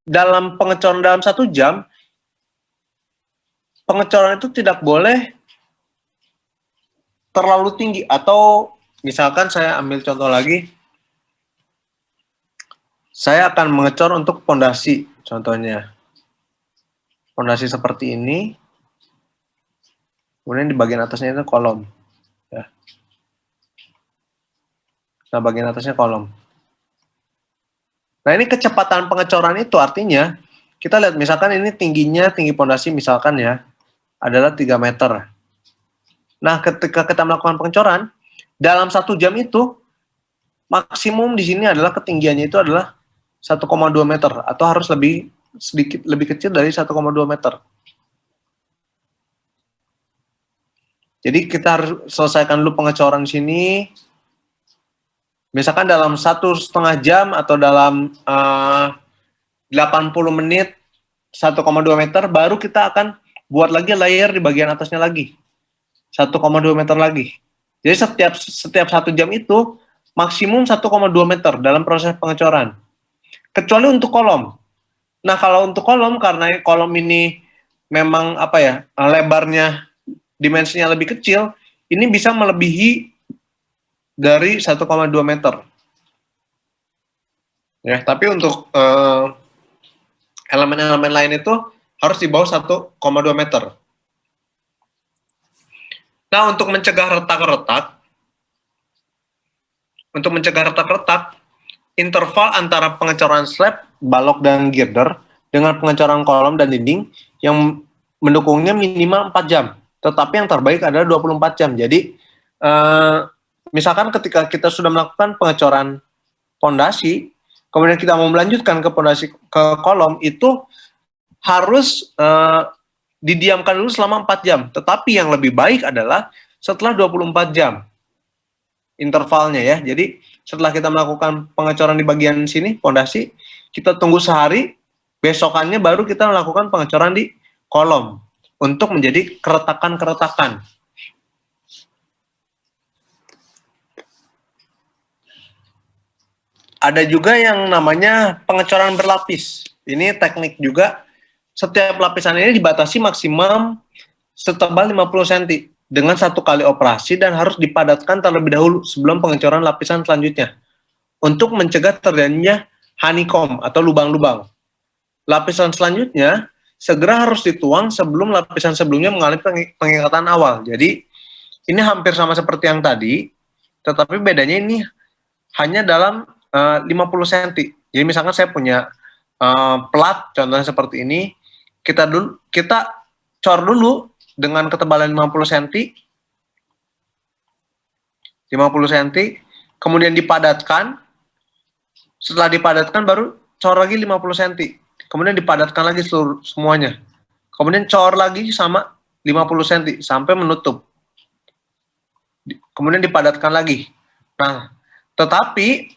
dalam pengecoran dalam 1 jam, pengecoran itu tidak boleh terlalu tinggi, atau misalkan saya ambil contoh lagi, saya akan mengecor untuk pondasi, contohnya pondasi seperti ini, kemudian di bagian atasnya itu kolom, ya. Nah, bagian atasnya kolom. Nah, ini kecepatan pengecoran itu artinya kita lihat misalkan ini tinggi pondasi misalkan ya adalah 3 meter. Nah, ketika kita melakukan pengecoran dalam 1 jam itu maksimum di sini adalah ketinggiannya itu adalah 1,2 meter atau harus lebih kecil dari 1,2 meter. Jadi kita harus selesaikan dulu pengecoran di sini. Misalkan dalam 1,5 jam atau dalam 80 menit 1,2 meter, baru kita akan buat lagi layer di bagian atasnya lagi 1,2 meter lagi. Jadi setiap 1 jam itu maksimum 1,2 meter dalam proses pengecoran. Kecuali untuk kolom. Nah, kalau untuk kolom, karena kolom ini memang lebarnya dimensinya lebih kecil, ini bisa melebihi dari 1,2 meter. Ya, tapi untuk elemen-elemen lain itu harus di bawah 1,2 meter. Nah, untuk mencegah retak-retak, interval antara pengecoran slab, balok, dan girder dengan pengecoran kolom dan dinding yang mendukungnya minimal 4 jam. Tetapi yang terbaik adalah 24 jam. Jadi eh, misalkan ketika kita sudah melakukan pengecoran pondasi, kemudian kita mau melanjutkan ke pondasi ke kolom, itu harus didiamkan dulu selama 4 jam. Tetapi yang lebih baik adalah setelah 24 jam intervalnya ya. Jadi setelah kita melakukan pengecoran di bagian sini, pondasi, kita tunggu sehari, besokannya baru kita melakukan pengecoran di kolom untuk menjadi keretakan-keretakan. Ada juga yang namanya pengecoran berlapis. Ini teknik juga, setiap lapisan ini dibatasi maksimum setebal 50 cm dengan 1 kali operasi dan harus dipadatkan terlebih dahulu sebelum pengecoran lapisan selanjutnya untuk mencegah terjadinya honeycomb atau lubang-lubang. Lapisan selanjutnya segera harus dituang sebelum lapisan sebelumnya mengalami pengikatan awal. Jadi ini hampir sama seperti yang tadi, tetapi bedanya ini hanya dalam 50 cm. Jadi misalkan saya punya plat, contohnya seperti ini, kita cor dulu dengan ketebalan 50 cm, kemudian dipadatkan. Setelah dipadatkan baru cor lagi 50 cm, kemudian dipadatkan lagi semuanya, kemudian cor lagi sama 50 cm sampai menutup, kemudian dipadatkan lagi. Nah, tetapi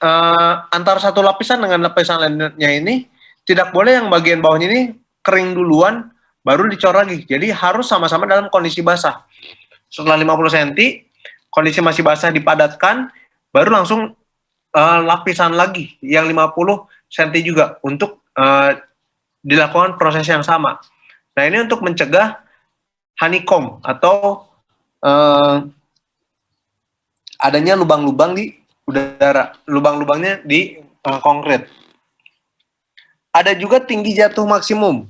antara satu lapisan dengan lapisan lainnya ini tidak boleh yang bagian bawahnya ini kering duluan baru dicor lagi. Jadi harus sama-sama dalam kondisi basah. Setelah 50 cm, kondisi masih basah dipadatkan, baru langsung lapisan lagi yang 50 cm juga untuk dilakukan proses yang sama. Nah, ini untuk mencegah honeycomb atau adanya lubang-lubang di udara, lubang-lubangnya di konkrit. Ada juga tinggi jatuh maksimum.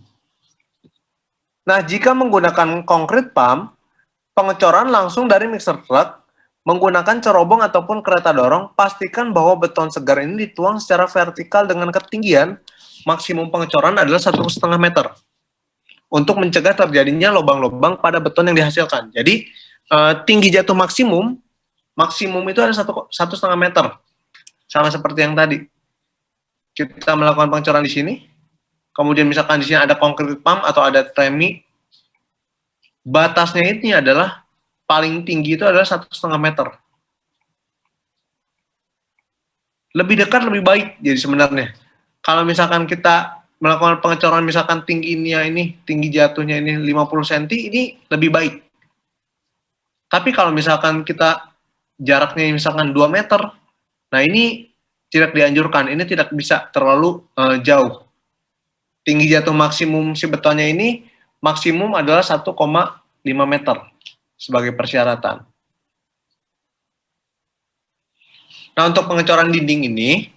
Nah, jika menggunakan konkrit pump, pengecoran langsung dari mixer truck menggunakan cerobong ataupun kereta dorong, pastikan bahwa beton segar ini dituang secara vertikal dengan ketinggian maksimum pengecoran adalah 1,5 meter untuk mencegah terjadinya lubang-lubang pada beton yang dihasilkan. Jadi tinggi jatuh maksimum itu ada 1,5 meter, sama seperti yang tadi. Kita melakukan pengecoran di sini, kemudian misalkan di sini ada concrete pump atau ada tremi, batasnya ini adalah paling tinggi itu adalah 1,5 meter. Lebih dekat lebih baik jadi sebenarnya. Kalau misalkan kita melakukan pengecoran misalkan tingginya ini, tinggi jatuhnya ini 50 cm, ini lebih baik. Tapi kalau misalkan kita jaraknya misalkan 2 meter, nah ini tidak dianjurkan, ini tidak bisa terlalu jauh. Tinggi jatuh maksimum si betonnya ini maksimum adalah 1,5 meter sebagai persyaratan. Nah, untuk pengecoran dinding ini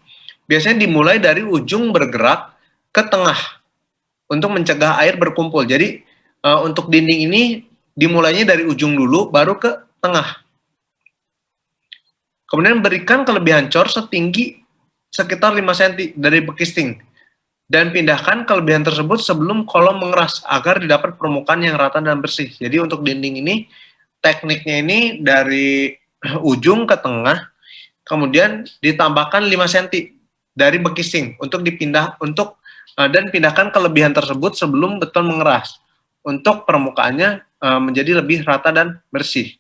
biasanya dimulai dari ujung bergerak ke tengah untuk mencegah air berkumpul. Jadi untuk dinding ini dimulainya dari ujung dulu baru ke tengah. Kemudian berikan kelebihan cor setinggi sekitar 5 cm dari bekisting dan pindahkan kelebihan tersebut sebelum kolom mengeras agar didapat permukaan yang rata dan bersih. Jadi untuk dinding ini tekniknya ini dari ujung ke tengah, kemudian ditambahkan 5 cm dari bekisting untuk dipindah dan pindahkan kelebihan tersebut sebelum beton mengeras untuk permukaannya menjadi lebih rata dan bersih.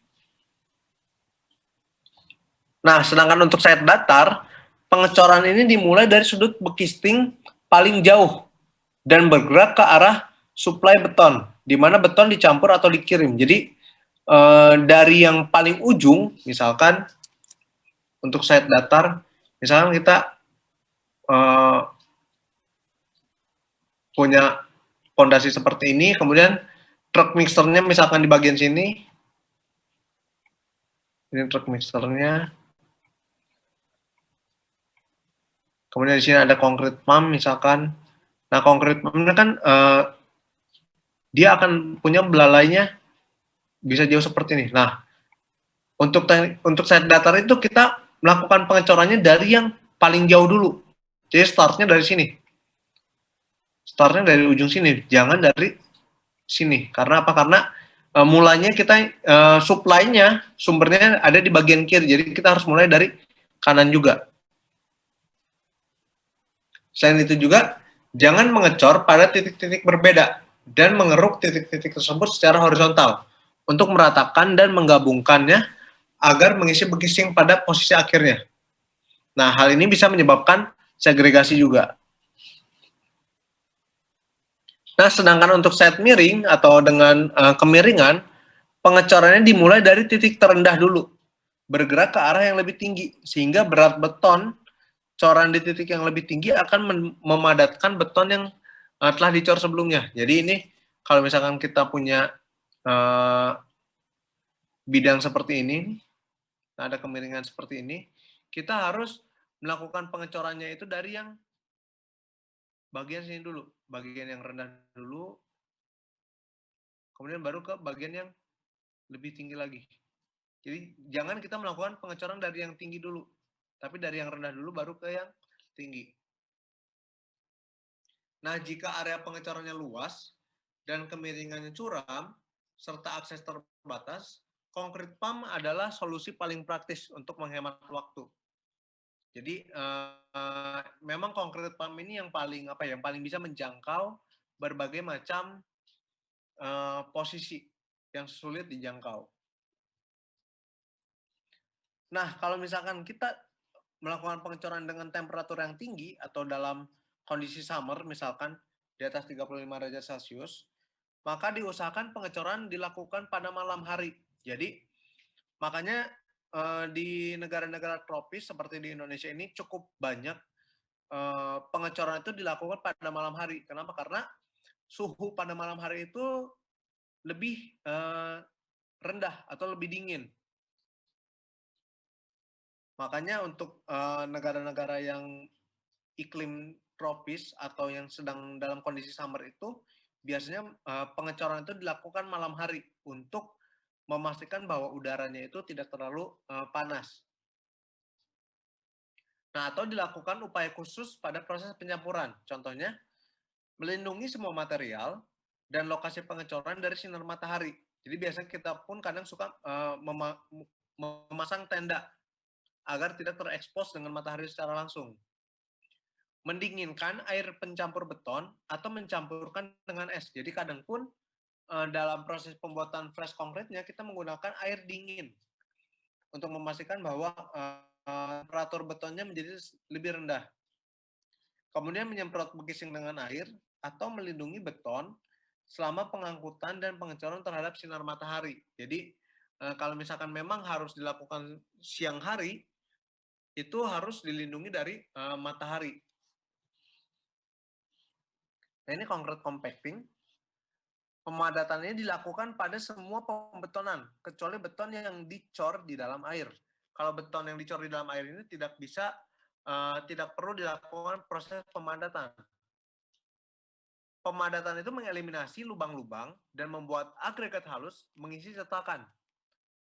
Nah, sedangkan untuk site datar, pengecoran ini dimulai dari sudut bekisting paling jauh dan bergerak ke arah suplai beton, di mana beton dicampur atau dikirim. Jadi dari yang paling ujung, misalkan untuk site datar, misalkan kita punya fondasi seperti ini, kemudian truk mixernya misalkan di bagian sini, ini truk mixernya, kemudian di sini ada concrete pump misalkan. Nah, concrete pump ini kan dia akan punya belalainya bisa jauh seperti ini. Nah, untuk site datar itu kita melakukan pengecorannya dari yang paling jauh dulu. Jadi startnya dari sini. Startnya dari ujung sini, jangan dari sini. Karena apa? Karena mulanya kita supply-nya, sumbernya ada di bagian kiri. Jadi kita harus mulai dari kanan juga. Selain itu juga, jangan mengecor pada titik-titik berbeda dan mengeruk titik-titik tersebut secara horizontal untuk meratakan dan menggabungkannya agar mengisi bekising pada posisi akhirnya. Nah, hal ini bisa menyebabkan segregasi juga. Nah, sedangkan untuk set miring atau dengan kemiringan, pengecorannya dimulai dari titik terendah dulu, bergerak ke arah yang lebih tinggi, sehingga berat beton coran di titik yang lebih tinggi akan memadatkan beton yang telah dicor sebelumnya. Jadi ini kalau misalkan kita punya bidang seperti ini, ada kemiringan seperti ini, kita harus melakukan pengecorannya itu dari yang bagian sini dulu, bagian yang rendah dulu, kemudian baru ke bagian yang lebih tinggi lagi. Jadi jangan kita melakukan pengecoran dari yang tinggi dulu, tapi dari yang rendah dulu baru ke yang tinggi. Nah, jika area pengecorannya luas dan kemiringannya curam, serta akses terbatas, concrete pump adalah solusi paling praktis untuk menghemat waktu. Jadi memang concrete pump ini yang paling bisa menjangkau berbagai macam posisi yang sulit dijangkau. Nah, kalau misalkan kita melakukan pengecoran dengan temperatur yang tinggi atau dalam kondisi summer misalkan di atas 35 derajat Celcius, maka diusahakan pengecoran dilakukan pada malam hari. Jadi makanya di negara-negara tropis seperti di Indonesia ini cukup banyak pengecoran itu dilakukan pada malam hari. Kenapa? Karena suhu pada malam hari itu lebih rendah atau lebih dingin. Makanya untuk negara-negara yang iklim tropis atau yang sedang dalam kondisi summer itu biasanya pengecoran itu dilakukan malam hari untuk memastikan bahwa udaranya itu tidak terlalu panas. Nah, atau dilakukan upaya khusus pada proses pencampuran. Contohnya, melindungi semua material dan lokasi pengecoran dari sinar matahari. Jadi biasanya kita pun kadang suka memasang tenda agar tidak terekspos dengan matahari secara langsung. Mendinginkan air pencampur beton atau mencampurkan dengan es. Jadi kadang pun dalam proses pembuatan fresh concrete-nya kita menggunakan air dingin untuk memastikan bahwa temperatur betonnya menjadi lebih rendah. Kemudian menyemprot bekising dengan air atau melindungi beton selama pengangkutan dan pengecoran terhadap sinar matahari. Jadi kalau misalkan memang harus dilakukan siang hari, itu harus dilindungi dari matahari. Nah, ini concrete compacting. Pemadatannya dilakukan pada semua pembetonan, kecuali beton yang dicor di dalam air. Kalau beton yang dicor di dalam air ini tidak perlu dilakukan proses pemadatan. Pemadatan itu mengeliminasi lubang-lubang dan membuat agregat halus mengisi cetakan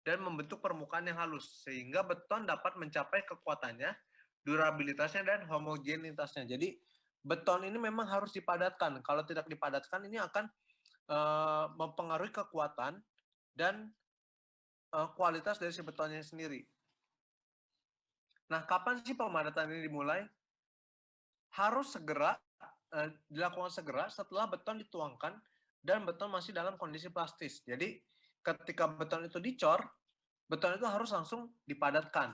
dan membentuk permukaan yang halus, sehingga beton dapat mencapai kekuatannya, durabilitasnya, dan homogenitasnya. Jadi, beton ini memang harus dipadatkan. Kalau tidak dipadatkan, ini akan mempengaruhi kekuatan dan kualitas dari si betonnya sendiri. Nah, kapan sih pemadatan ini dimulai? Harus segera dilakukan segera setelah beton dituangkan dan beton masih dalam kondisi plastis. Jadi, ketika beton itu dicor, beton itu harus langsung dipadatkan.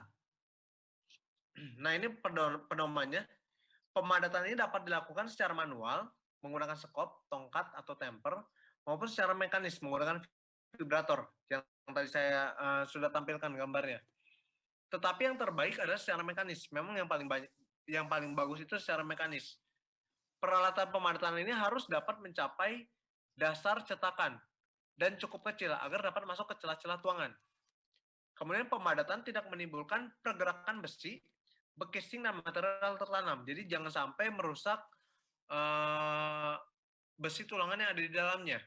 Nah, ini pedomannya. Pemadatan ini dapat dilakukan secara manual menggunakan sekop, tongkat, atau temper, maupun secara mekanis menggunakan vibrator yang tadi saya sudah tampilkan gambarnya. Tetapi yang terbaik adalah secara mekanis. Memang yang paling bagus itu secara mekanis. Peralatan pemadatan ini harus dapat mencapai dasar cetakan dan cukup kecil agar dapat masuk ke celah-celah tuangan. Kemudian pemadatan tidak menimbulkan pergerakan besi, bekising, dan material tertanam. Jadi jangan sampai merusak besi tulangan yang ada di dalamnya.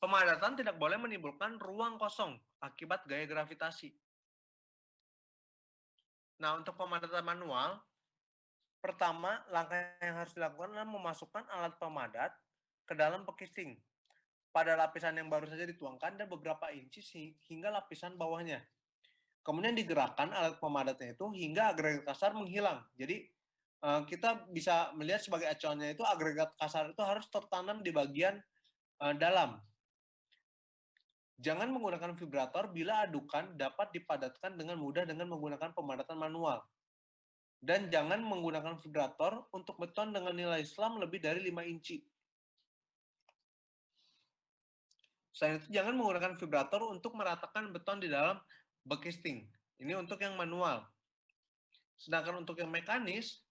Pemadatan tidak boleh menimbulkan ruang kosong akibat gaya gravitasi. Nah, untuk pemadatan manual, pertama langkah yang harus dilakukan adalah memasukkan alat pemadat ke dalam bekising pada lapisan yang baru saja dituangkan dan beberapa inci hingga lapisan bawahnya. Kemudian digerakkan alat pemadatnya itu hingga agregat kasar menghilang. Jadi kita bisa melihat sebagai acuannya itu agregat kasar itu harus tertanam di bagian dalam. Jangan menggunakan vibrator bila adukan dapat dipadatkan dengan mudah dengan menggunakan pemadatan manual. Dan jangan menggunakan vibrator untuk beton dengan nilai slam lebih dari 5 inci. Selain itu, jangan menggunakan vibrator untuk meratakan beton di dalam bekisting. Ini untuk yang manual. Sedangkan untuk yang mekanis,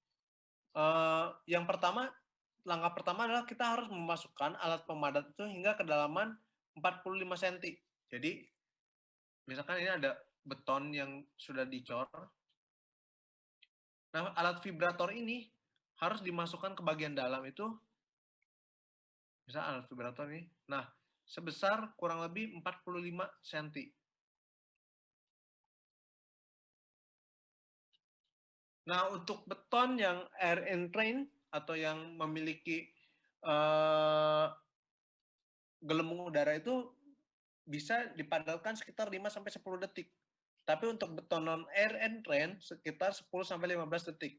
langkah pertama adalah kita harus memasukkan alat pemadat itu hingga kedalaman 45 cm. Jadi, misalkan ini ada beton yang sudah dicor. Nah, alat vibrator ini harus dimasukkan ke bagian dalam itu, misal alat vibrator ini, nah, sebesar kurang lebih 45 cm. Nah, untuk beton yang air entrain atau yang memiliki gelembung udara itu bisa dipadatkan sekitar 5-10 detik. Tapi untuk beton non air entrain sekitar 10-15 detik.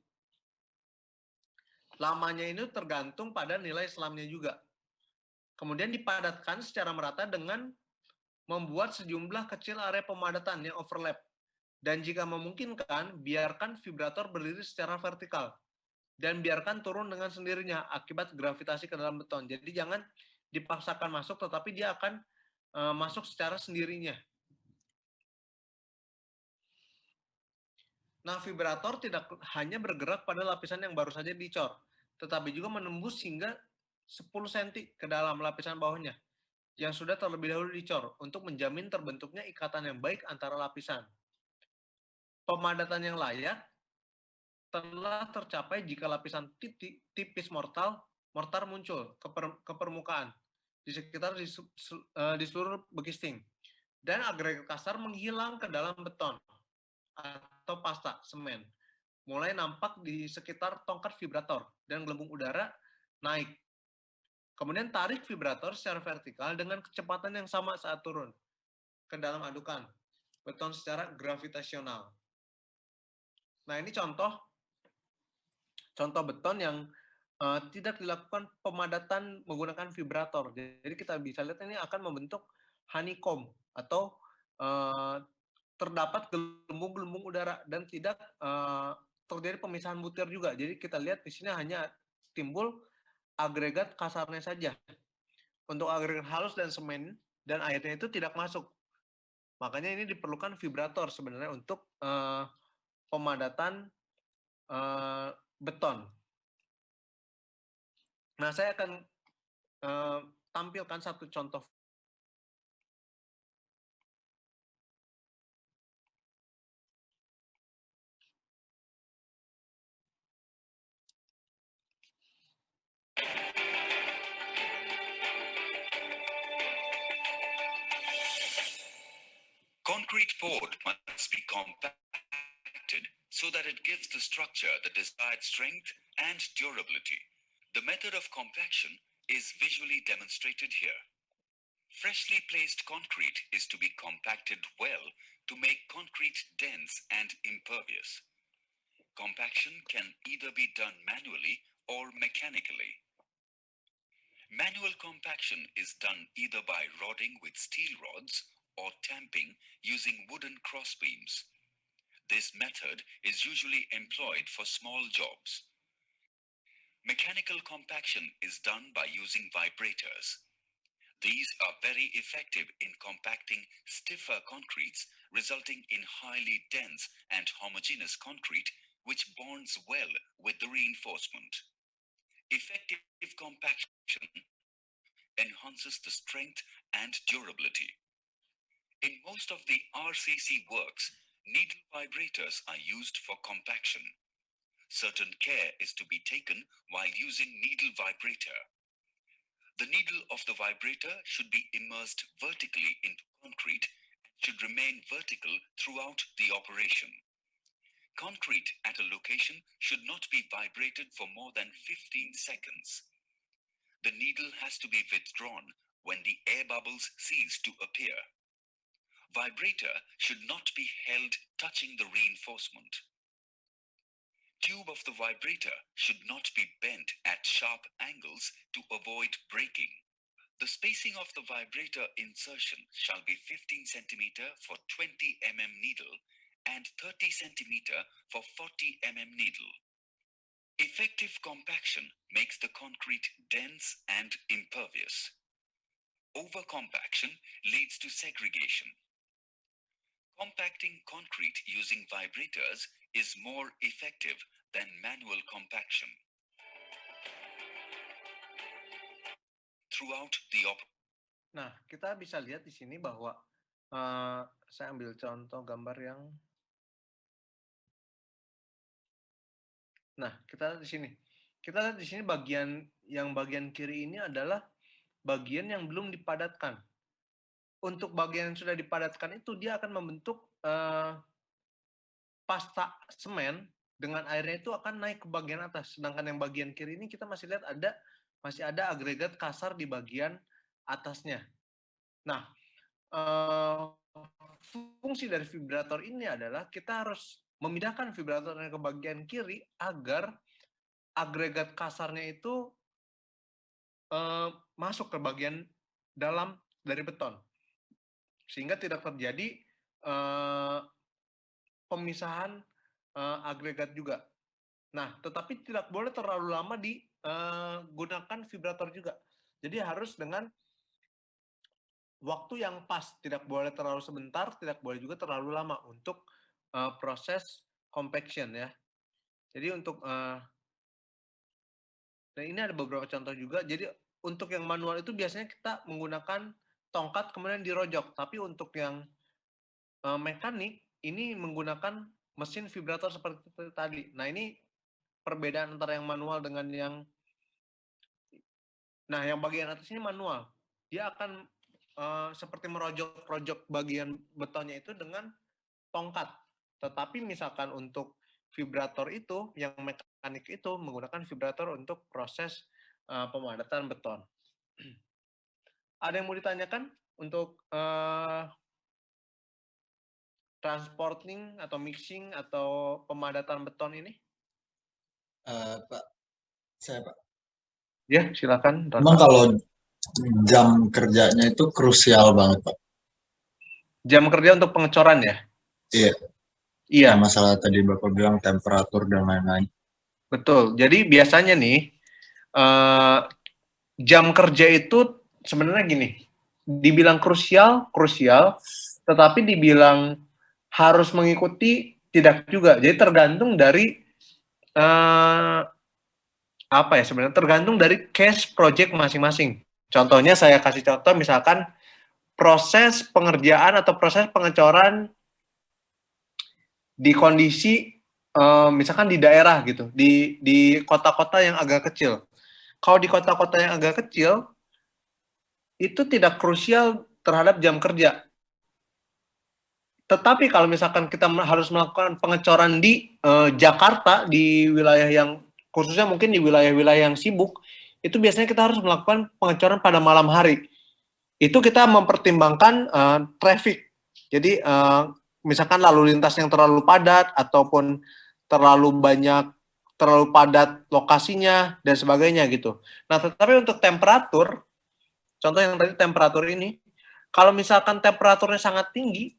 Lamanya ini tergantung pada nilai slamnya juga. Kemudian dipadatkan secara merata dengan membuat sejumlah kecil area pemadatan yang overlap. Dan jika memungkinkan, biarkan vibrator berdiri secara vertikal. Dan biarkan turun dengan sendirinya akibat gravitasi ke dalam beton. Jadi jangan dipaksakan masuk, tetapi dia akan masuk secara sendirinya. Nah, vibrator tidak hanya bergerak pada lapisan yang baru saja dicor, tetapi juga menembus hingga 10 cm ke dalam lapisan bawahnya yang sudah terlebih dahulu dicor untuk menjamin terbentuknya ikatan yang baik antara lapisan. Pemadatan yang layak telah tercapai jika lapisan tipis mortar muncul ke permukaan di sekitar di seluruh bekisting dan agregat kasar menghilang ke dalam beton atau pasta semen, mulai nampak di sekitar tongkat vibrator dan gelembung udara naik. Kemudian tarik vibrator secara vertikal dengan kecepatan yang sama saat turun ke dalam adukan beton secara gravitasional. Nah, ini contoh beton yang tidak dilakukan pemadatan menggunakan vibrator. Jadi kita bisa lihat ini akan membentuk honeycomb atau terdapat gelembung-gelembung udara dan tidak terjadi pemisahan butir juga. Jadi kita lihat di sini hanya timbul agregat kasarnya saja. Untuk agregat halus dan semen dan airnya itu tidak masuk. Makanya ini diperlukan vibrator sebenarnya untuk pemadatan beton. Nah, saya akan tampilkan satu contoh. Concrete poured must be compacted so that it gives the structure the desired strength and durability. The method of compaction is visually demonstrated here. Freshly placed concrete is to be compacted well to make concrete dense and impervious. Compaction can either be done manually or mechanically. Manual compaction is done either by rodding with steel rods or tamping using wooden crossbeams. This method is usually employed for small jobs. Mechanical compaction is done by using vibrators. These are very effective in compacting stiffer concretes, resulting in highly dense and homogeneous concrete, which bonds well with the reinforcement. Effective compaction enhances the strength and durability. In most of the RCC works, needle vibrators are used for compaction. Certain care is to be taken while using needle vibrator. The needle of the vibrator should be immersed vertically into concrete and should remain vertical throughout the operation. Concrete at a location should not be vibrated for more than 15 seconds. The needle has to be withdrawn when the air bubbles cease to appear. Vibrator should not be held touching the reinforcement. Tube of the vibrator should not be bent at sharp angles to avoid breaking. The spacing of the vibrator insertion shall be 15 cm for 20 mm needle and 30 cm for 40 mm needle. Effective compaction makes the concrete dense and impervious. Overcompaction leads to segregation. Compacting concrete using vibrators is more effective than manual compaction. Throughout the Nah, kita bisa lihat di sini bahwa saya ambil contoh gambar yang Nah, kita lihat di sini. Kita lihat di sini bagian kiri ini adalah bagian yang belum dipadatkan. Untuk bagian yang sudah dipadatkan itu dia akan membentuk pasta semen dengan airnya itu akan naik ke bagian atas. Sedangkan yang bagian kiri ini kita masih lihat masih ada agregat kasar di bagian atasnya. Nah, fungsi dari vibrator ini adalah kita harus memindahkan vibratornya ke bagian kiri agar agregat kasarnya itu masuk ke bagian dalam dari beton, sehingga tidak terjadi pemisahan agregat juga. Nah, tetapi tidak boleh terlalu lama digunakan vibrator juga. Jadi harus dengan waktu yang pas, tidak boleh terlalu sebentar, tidak boleh juga terlalu lama untuk proses compaction ya. Jadi untuk dan ini ada beberapa contoh juga. Jadi untuk yang manual itu biasanya kita menggunakan tongkat kemudian dirojok. Tapi untuk yang mekanik ini menggunakan mesin vibrator seperti tadi. Nah ini perbedaan antara yang manual dengan yang bagian atas ini manual. Dia akan seperti merojok-rojok bagian betonnya itu dengan tongkat. Tetapi misalkan untuk vibrator itu, yang mekanik itu menggunakan vibrator untuk proses pemadatan beton. Ada yang mau ditanyakan untuk transporting atau mixing atau pemadatan beton ini? Pak, saya Pak. Ya, silakan. Memang kalau jam kerjanya itu krusial banget Pak. Jam kerja untuk pengecoran ya? Iya. Iya. Nah, masalah tadi Bapak bilang temperatur dan lain-lain. Betul. Jadi biasanya nih jam kerja itu sebenarnya gini, dibilang krusial, tetapi dibilang harus mengikuti tidak juga. Jadi tergantung dari sebenarnya tergantung dari case project masing-masing. Contohnya saya kasih contoh misalkan proses pengerjaan atau proses pengecoran di kondisi misalkan di daerah gitu, di kota-kota yang agak kecil. Kalau di kota-kota yang agak kecil itu tidak krusial terhadap jam kerja. Tetapi kalau misalkan kita harus melakukan pengecoran di Jakarta, di wilayah yang khususnya mungkin di wilayah-wilayah yang sibuk, itu biasanya kita harus melakukan pengecoran pada malam hari. Itu kita mempertimbangkan traffic. Jadi misalkan lalu lintas yang terlalu padat ataupun terlalu padat lokasinya dan sebagainya gitu. Nah, tetapi untuk temperatur, contoh yang tadi temperatur ini, kalau misalkan temperaturnya sangat tinggi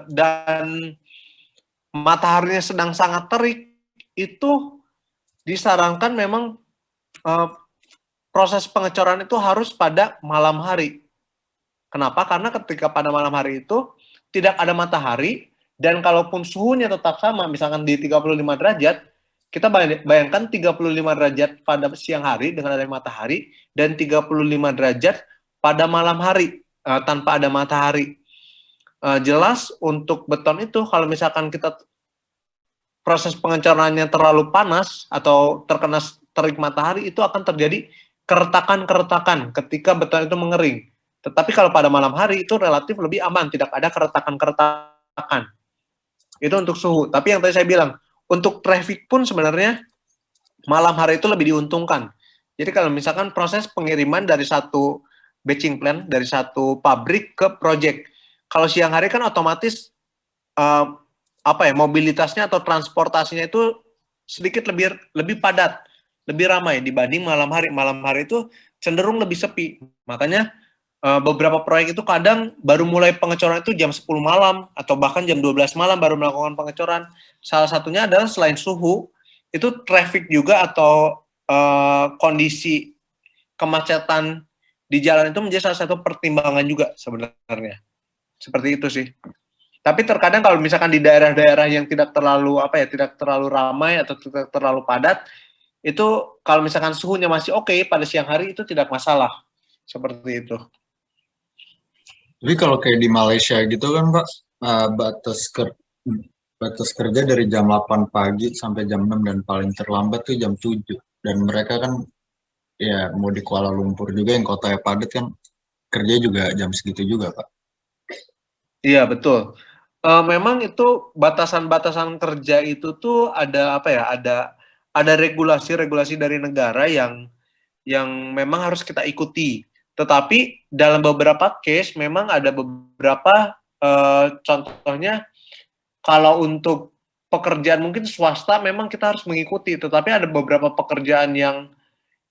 dan mataharinya sedang sangat terik, itu disarankan memang proses pengecoran itu harus pada malam hari. Kenapa? Karena ketika pada malam hari itu tidak ada matahari, dan kalaupun suhunya tetap sama, misalkan di 35 derajat, kita bayangkan 35 derajat pada siang hari dengan ada matahari, dan 35 derajat pada malam hari tanpa ada matahari. Jelas untuk beton itu, kalau misalkan kita proses pengecorannya terlalu panas atau terkena terik matahari, itu akan terjadi keretakan-keretakan ketika beton itu mengering. Tetapi kalau pada malam hari itu relatif lebih aman, tidak ada keretakan-keretakan. Itu untuk suhu. Tapi yang tadi saya bilang, untuk traffic pun sebenarnya malam hari itu lebih diuntungkan. Jadi kalau misalkan proses pengiriman dari satu batching plant, dari satu pabrik ke project, kalau siang hari kan otomatis mobilitasnya atau transportasinya itu sedikit lebih padat, lebih ramai dibanding malam hari. Malam hari itu cenderung lebih sepi. Makanya beberapa proyek itu kadang baru mulai pengecoran itu jam 10 malam atau bahkan jam 12 malam baru melakukan pengecoran. Salah satunya adalah selain suhu, itu traffic juga atau kondisi kemacetan di jalan itu menjadi salah satu pertimbangan juga sebenarnya. Seperti itu sih. Tapi terkadang kalau misalkan di daerah-daerah yang tidak terlalu ramai atau tidak terlalu padat, itu kalau misalkan suhunya masih oke pada siang hari itu tidak masalah. Seperti itu. Tapi kalau kayak di Malaysia gitu kan Pak, batas kerja dari jam 8 pagi sampai jam 6 dan paling terlambat tuh jam 7. Dan mereka kan ya mau di Kuala Lumpur juga yang kotanya padat kan kerja juga jam segitu juga Pak. Iya, betul. Memang itu batasan-batasan kerja itu tuh ada ada regulasi-regulasi dari negara yang memang harus kita ikuti. Tetapi dalam beberapa case memang ada beberapa contohnya kalau untuk pekerjaan mungkin swasta memang kita harus mengikuti, tetapi ada beberapa pekerjaan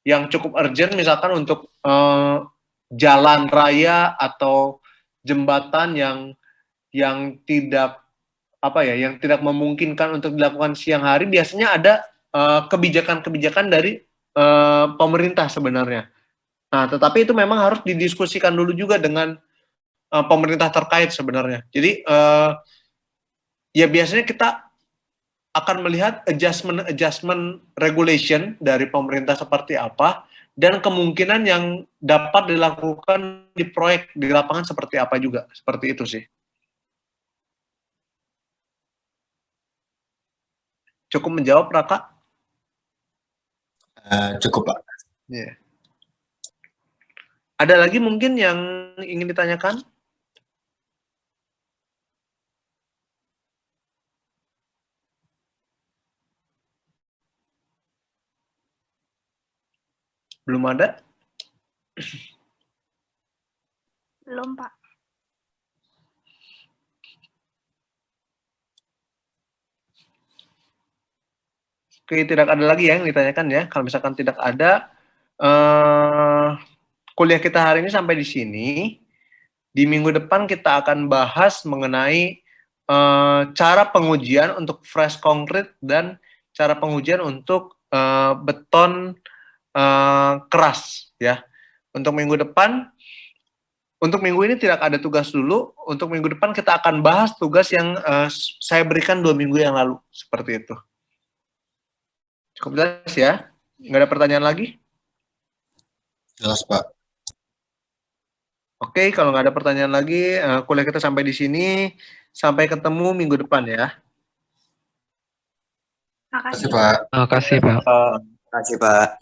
yang cukup urgent misalkan untuk jalan raya atau jembatan yang tidak yang tidak memungkinkan untuk dilakukan siang hari, biasanya ada kebijakan-kebijakan dari pemerintah sebenarnya. Nah, tetapi itu memang harus didiskusikan dulu juga dengan pemerintah terkait sebenarnya. Jadi ya biasanya kita akan melihat adjustment regulation dari pemerintah seperti apa dan kemungkinan yang dapat dilakukan di proyek di lapangan seperti apa juga. Seperti itu sih. Cukup menjawab, Raka? Cukup Pak. Yeah. Ada lagi mungkin yang ingin ditanyakan? Belum ada? Belum, Pak. Oke, tidak ada lagi ya yang ditanyakan ya. Kalau misalkan tidak ada, kuliah kita hari ini sampai di sini. Di minggu depan kita akan bahas mengenai cara pengujian untuk fresh concrete dan cara pengujian untuk beton keras ya. Untuk minggu depan, untuk minggu ini tidak ada tugas dulu. Untuk minggu depan kita akan bahas tugas yang saya berikan 2 minggu yang lalu. Seperti itu. Cukup jelas ya? Nggak ada pertanyaan lagi? Jelas Pak. Oke, kalau nggak ada pertanyaan lagi, kuliah kita sampai di sini. Sampai ketemu minggu depan ya. Terima kasih Makasih. Pak. Makasih, Pak. Makasih Pak.